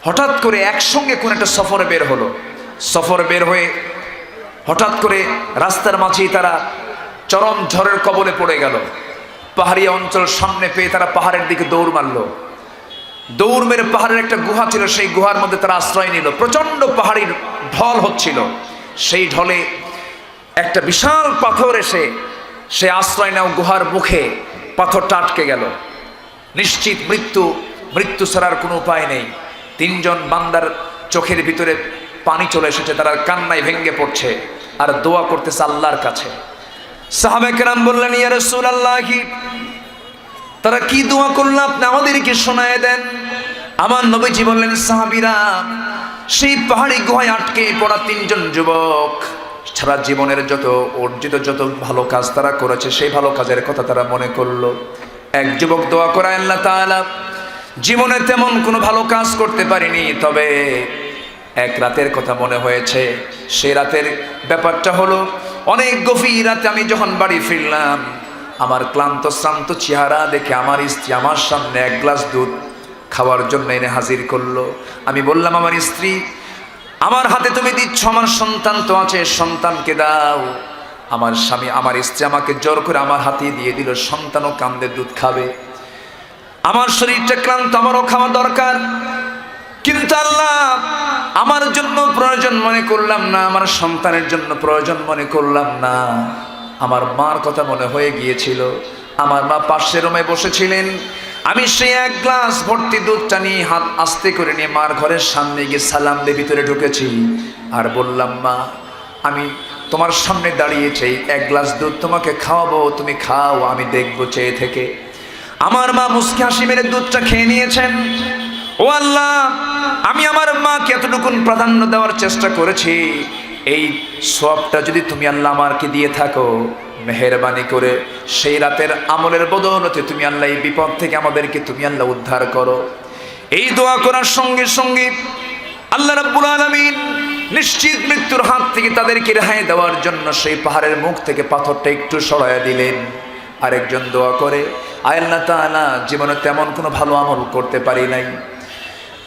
হঠাৎ করে একসঙ্গে কোন একটা সফরে বের হলো। সফরে বের হয়ে হঠাৎ করে রাস্তার মাঝেই তারা চরম ঝড়ের কবলে পড়ে গেল। পাহাড়ি অঞ্চল সামনে পেয়ে তারা পাহাড়ের দিকে দৌড় মারল। দৌড় মেরে পাহাড়ের একটা গুহা ছিল, সেই গুহার মধ্যে তারা আশ্রয় নিল। প্রচন্ড পাহাড়ির ঢল হচ্ছিল, সেই ঢলে একটা বিশাল পাথর এসে সে আশ্রয় নেওয়া গুহার মুখে পাথরটা আটকে গেল। নিশ্চিত মৃত্যু ছাড়ার কোনো উপায় নেই। 3 জন বান্দার চোখের ভিতরে পানি চলে এসেছে, তারা কান্নায় ভেঙে পড়ছে আর দোয়া করতেছে আল্লাহর কাছে। সাহাবায়ে কেরাম বললেন, ইয়া রাসূলুল্লাহ, তারা কি দোয়া করলো আপনি আমাদেরকে শোনায় দেন। আমার নবীজি বললেন, সাহাবীরা, সেই পাহাড়ি গুহায় আটকে পড়া 3 জন যুবক সারা জীবনের যত অর্জিত যত ভালো কাজ তারা করেছে, সেই ভালো কাজের কথা তারা মনে করলো। এক যুবক দোয়া করে, আল্লাহ তাআলা, জীবনে তেমন কোনো ভালো কাজ করতে পারিনি, তবে এক রাতের কথা মনে হয়েছে। সেই রাতের ব্যাপারটা হলো, অনেক গভীর রাতে আমি যখন বাড়ি ফিরলাম, আমার ক্লান্ত শ্রান্ত চেহারা দেখে আমার স্ত্রী আমার সামনে 1 গ্লাস দুধ খাওয়ার জন্য এনে হাজির করলো। আমি বললাম, আমার স্ত্রী, আমার হাতে তুমি দিচ্ছ, আমার সন্তান তো আছে, সন্তানকে দাও। আমার স্বামী, আমার স্ত্রী আমাকে জোর করে আমার হাতে দিয়ে দিল। সন্তানও কান্দে, দুধ খাবে। আমার শরীরটা ক্লান্ত, আমারও খাওয়া দরকার, কিন্তু আল্লাহ আমার জন্য প্রয়োজন মনে করলাম না, আমার সন্তানের জন্য প্রয়োজন মনে করলাম না। আমার মার কথা মনে হয়ে গিয়েছিল। আমার মা পাশের রুমে বসেছিলেন। আমি সেই 1 গ্লাস ভর্তি দুধটা নিয়ে হাত আস্তে করে নিয়ে মার ঘরের সামনে গিয়ে সালাম দিয়ে ভিতরে ঢুকেছি আর বললাম, মা, আমি তোমার সামনে দাঁড়িয়েছি, 1 গ্লাস দুধ তোমাকে খাওয়াবো, তুমি খাও, আমি দেখবো চেয়ে থেকে। আমার মা মুস্কি হাসি মেরে দুধটা খেয়ে নিয়েছেন। ও আল্লাহ, আমি আমার মাকে এতটুকু প্রাধান্য দেওয়ার চেষ্টা করেছি, এই সওয়াবটা যদি তুমি আল্লাহ আমাকে দিয়ে থাকো, মেহেরবানি করে সেই রাতের আমলের বদৌলতে তুমি আল্লাহ এই বিপদ থেকে আমাদেরকে তুমি আল্লাহ উদ্ধার করো। এই দোয়া করার সঙ্গে সঙ্গে আল্লাহ রাব্বুল আলামিন নিশ্চিত মৃত্যুর হাত থেকে তাদেরকে রেহাই দেওয়ার জন্য সেই পাহাড়ের মুখ থেকে পাথরটা একটু সরাইয়া দিলেন। আরেকজন দোয়া করে, আয় আল্লাহ তাআলা, জীবনে তেমন কোনো ভালো আমল করতে পারি নাই,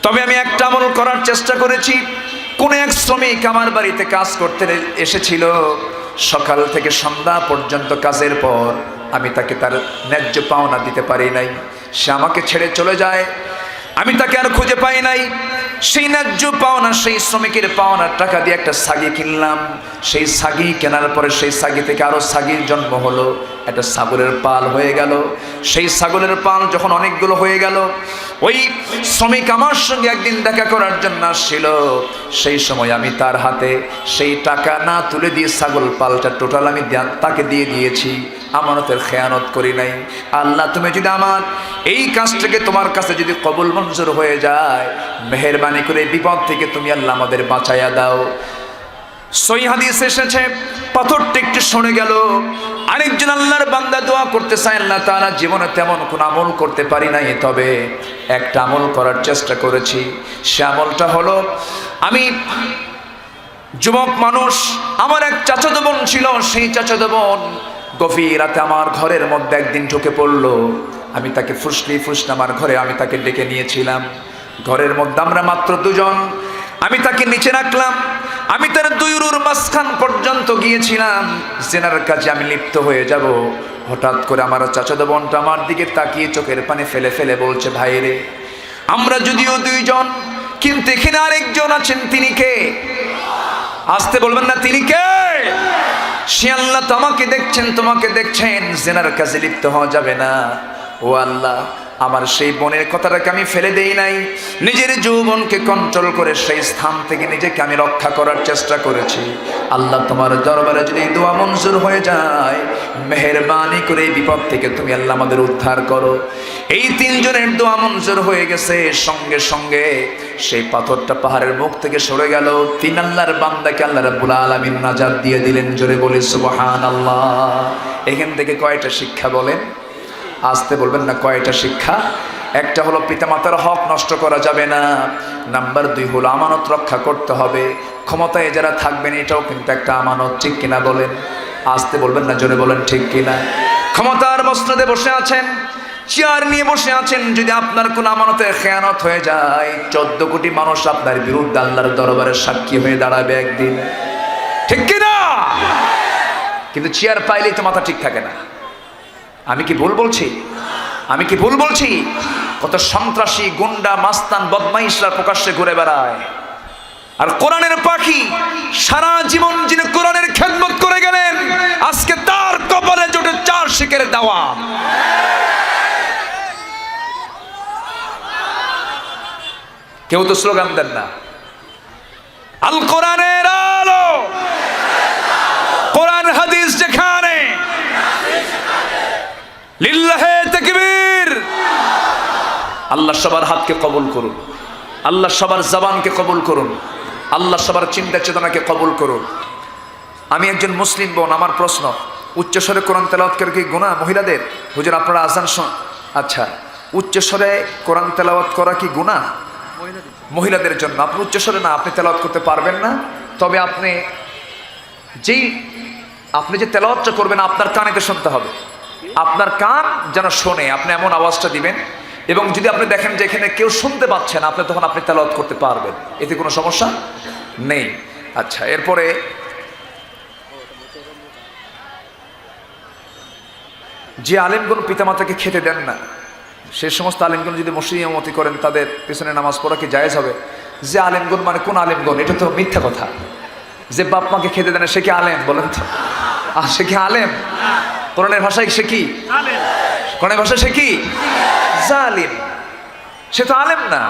তবে আমি একটা আমল করার চেষ্টা করেছি। কোন এক শ্রমিক আমার বাড়িতে কাজ করতে এসেছিল, সকাল থেকে সন্ধ্যা পর্যন্ত কাজের পর আমি তাকে তার ন্যায্য পাওনা দিতে পারি নাই। সে আমাকে ছেড়ে চলে যায়, আমি তাকে আর খুঁজে পাই নাই। সেই ন্যায্য পাওনা, সেই শ্রমিকের পাওনার টাকা দিয়ে একটা ছাগি কিনলাম। সেই ছাগি কেনার পরে সেই ছাগি থেকে আরো ছাগির জন্ম হলো, একটা ছাগলের পাল হয়ে গেল। সেই ছাগলের পাল যখন অনেকগুলো হয়ে গেল, ওই শ্রমিক আমার সঙ্গে একদিন দেখা করার জন্য আসছিল। সেই সময় আমি তার হাতে সেই টাকা না তুলে দিয়ে ছাগল পালটা টোটাল আমি তাকে দিয়ে দিয়েছি। আমানতের খেয়ানত করি নাই। আল্লাহ, তুমি যদি আমার এই কাজটাকে তোমার কাছে যদি কবুল মঞ্জুর হয়ে যায়, মেহেরবানি করে বিপদ থেকে তুমি আল্লাহ আমাদের বাঁচাইয়া দাও। সহিহ হাদিস এসেছে, পাথরটা একটু সরে গেল। আরেকজন আল্লাহর বান্দা দোয়া করতে চায়, আল্লাহ তাআলা, জীবনে তেমন কোন আমল করতে পারি নাই, তবে একটা আমল করার চেষ্টা করেছি। সে আমলটা হলো, আমি যুবক মানুষ, আমার এক চাচাতো বোন ছিল। সেই চাচাতো বোন গভীর রাতে আমার ঘরের মধ্যে একদিন ঢুকে পড়লো। আমি তাকে ফুসলি আমার ঘরে আমি তাকে ডেকে নিয়েছিলাম। ঘরের মধ্যে আমরা মাত্র 2 জন। আমি তাকে নিচে রাখলাম। আমি তার 2 রুর মাঝখান পর্যন্ত গিয়েছিলাম, জেনার কাজে আমি লিপ্ত হয়ে যাব। হঠাৎ করে আমার চাচাতো বোনটা আমার দিকে তাকিয়ে চোখের পানি ফেলে ফেলে বলছে, ভাই রে, আমরা যদিও 2 জন, কিন্তু এখানে আরেকজন আছেন, তিনি কে? আসতে বলবেন না, তিনি কে? সে আল্লাহ তোমাকে দেখছেন, তোমাকে দেখছেন, জেনার কাজে লিপ্ত হওয়া যাবে না। ও আল্লাহ, আমার সেই বোনের কথাটাকে আমি ফেলে দেই নাই, নিজের যৌবনকে কন্ট্রোল করে সেই স্থান থেকে নিজেকে আমি রক্ষা করার চেষ্টা করেছি। আল্লাহ তোমার দরবারে যদি দোয়া মঞ্জুর হয়ে যায়, মেহেরবানি করে এই বিপদ থেকে তুমি আল্লাহ আমাদের উদ্ধার করো। এই তিনজনের দোয়া মঞ্জুর হয়ে গেছে, সঙ্গে সঙ্গে সেই পাথরটা পাহাড়ের মুখ থেকে সরে গেল। তিন আল্লাহর বান্দাকে আল্লাহ রাব্বুল আলামিন নাজাত দিয়ে দিলেন। জোরে বলি সুবহানাল্লাহ। এখান থেকে কয়টা শিক্ষা বলেন? আসতে বলবেন না, কয়টা শিক্ষা? একটা হলো পিতামাতার হক নষ্ট করা যাবে না। নাম্বার 2 হলো আমানত রক্ষা করতে হবে। ক্ষমতায় যারা থাকবেন এটাও কিন্তু একটা আমানত, ঠিক কিনা বলেন? আসতে বলবেন না, জোরে বলেন ঠিক কিনা। ক্ষমতার মসনদে বসে আছেন, চেয়ার নিয়ে বসে আছেন, যদি আপনার কোন আমানতের খেয়ানত হয়ে যায়, 14 কোটি মানুষ আপনার বিরুদ্ধে আল্লাহর দরবারে সাক্ষী হয়ে দাঁড়াবে একদিন, ঠিক কিনা? কিন্তু চেয়ার পাইলেই তো মাথা ঠিক থাকে না। আমি কি ভুল বলছি? আমি কি ভুল বলছি? কত সন্ত্রাসী, গুন্ডা, মাস্তান, বদমাইশরা প্রকাশ্যে ঘুরে বেড়ায়। আর কোরআনের পাখি সারা জীবন যিনি কোরআনের খেদমত করে গেলেন, আজকে তার কপালে জোটে 4 শিকের দাওয়া। কেউ তো স্লোগান দেন না, আল কোরআনের আলো, কোরআন হাদিস যেখানে, লিল্লাহে তাকবীর। আল্লাহ সবার হাতকে কবুল করুন, আল্লাহ সবার জবানকে কবুল করুন, আল্লাহ সবার চিন্তা চেতনাকে কবুল করুন। আমি একজন মুসলিম বোন, আমার প্রশ্ন, উচ্চস্বরে কোরআন তেলাওয়াত করে কি গুনাহ মহিলাদের? হুজুর আপনারা আজান আচ্ছা, উচ্চস্বরে কোরআন তেলাওয়াত করা কি গুনাহ? মহিলাদের জন্য। আপনি উচ্চস্বরে না, আপনি তেলাওয়াত করতে পারবেন না, তবে আপনি যে তেলাওয়াতটা করবেন আপনার কানেতে শুনতে হবে। আপনার কান যেন শোনে, আপনি এমন আওয়াজটা দিবেন। এবং যদি আপনি দেখেন যে এখানে কেউ শুনতে পাচ্ছেন, আপনি তখন আপনি তেলাওয়াত করতে পারবেন, এতে কোনো সমস্যা নেই। আচ্ছা, এরপরে যে আলেমগণ পিতামাতাকে খেতে দেন না, সে সমস্ত আলেমগণ যদি মসজিদে ইমামতি করেন, তাদের পিছনে নামাজ পড়া কি জায়েজ হবে? যে আলেমগণ মানে কোন আলেমগণ? এটা তো মিথ্যা কথা। যে বাপ মাকে খেতে দেন সে কি আলেম? বলেন তো, সে কি আলেম? কোরআনের ভাষায় সে কি? কোরআনের ভাষায় সে কি? জালিম। সে তো আলেম না।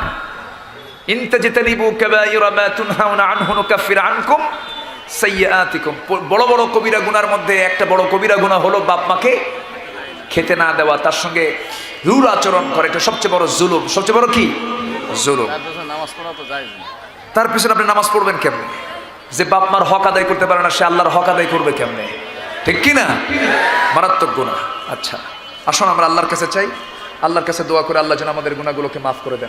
ইন তাজতানিবু কাবায়িরা মা তুনহাউনা আনহু নুকাফির আনকুম সাইয়্যাতিকুম। বড় বড় কবিরা গুনার মধ্যে একটা বড় কবিরা গুনাহ হলো বাপ মাকে খেতে না দেওয়া, তার সঙ্গে রূঢ় আচরণ করে। এটা সবচেয়ে বড় জুলুম। সবচেয়ে বড় কি? জুলুম। তার পিছনে আপনি নামাজ পড়বেন কেমনে? যে বাপ মার হক আদায় করতে পারে না, সে আল্লাহর হক আদায় করবে কেমনে? ঠিক কি না? মারাত্মক গুনাহ। আচ্ছা, আসুন আমরা আল্লাহর কাছে চাই, আল্লাহর কাছে দোয়া করে আল্লাহ যেন আমাদের গুনাহগুলোকে মাফ করে দেন।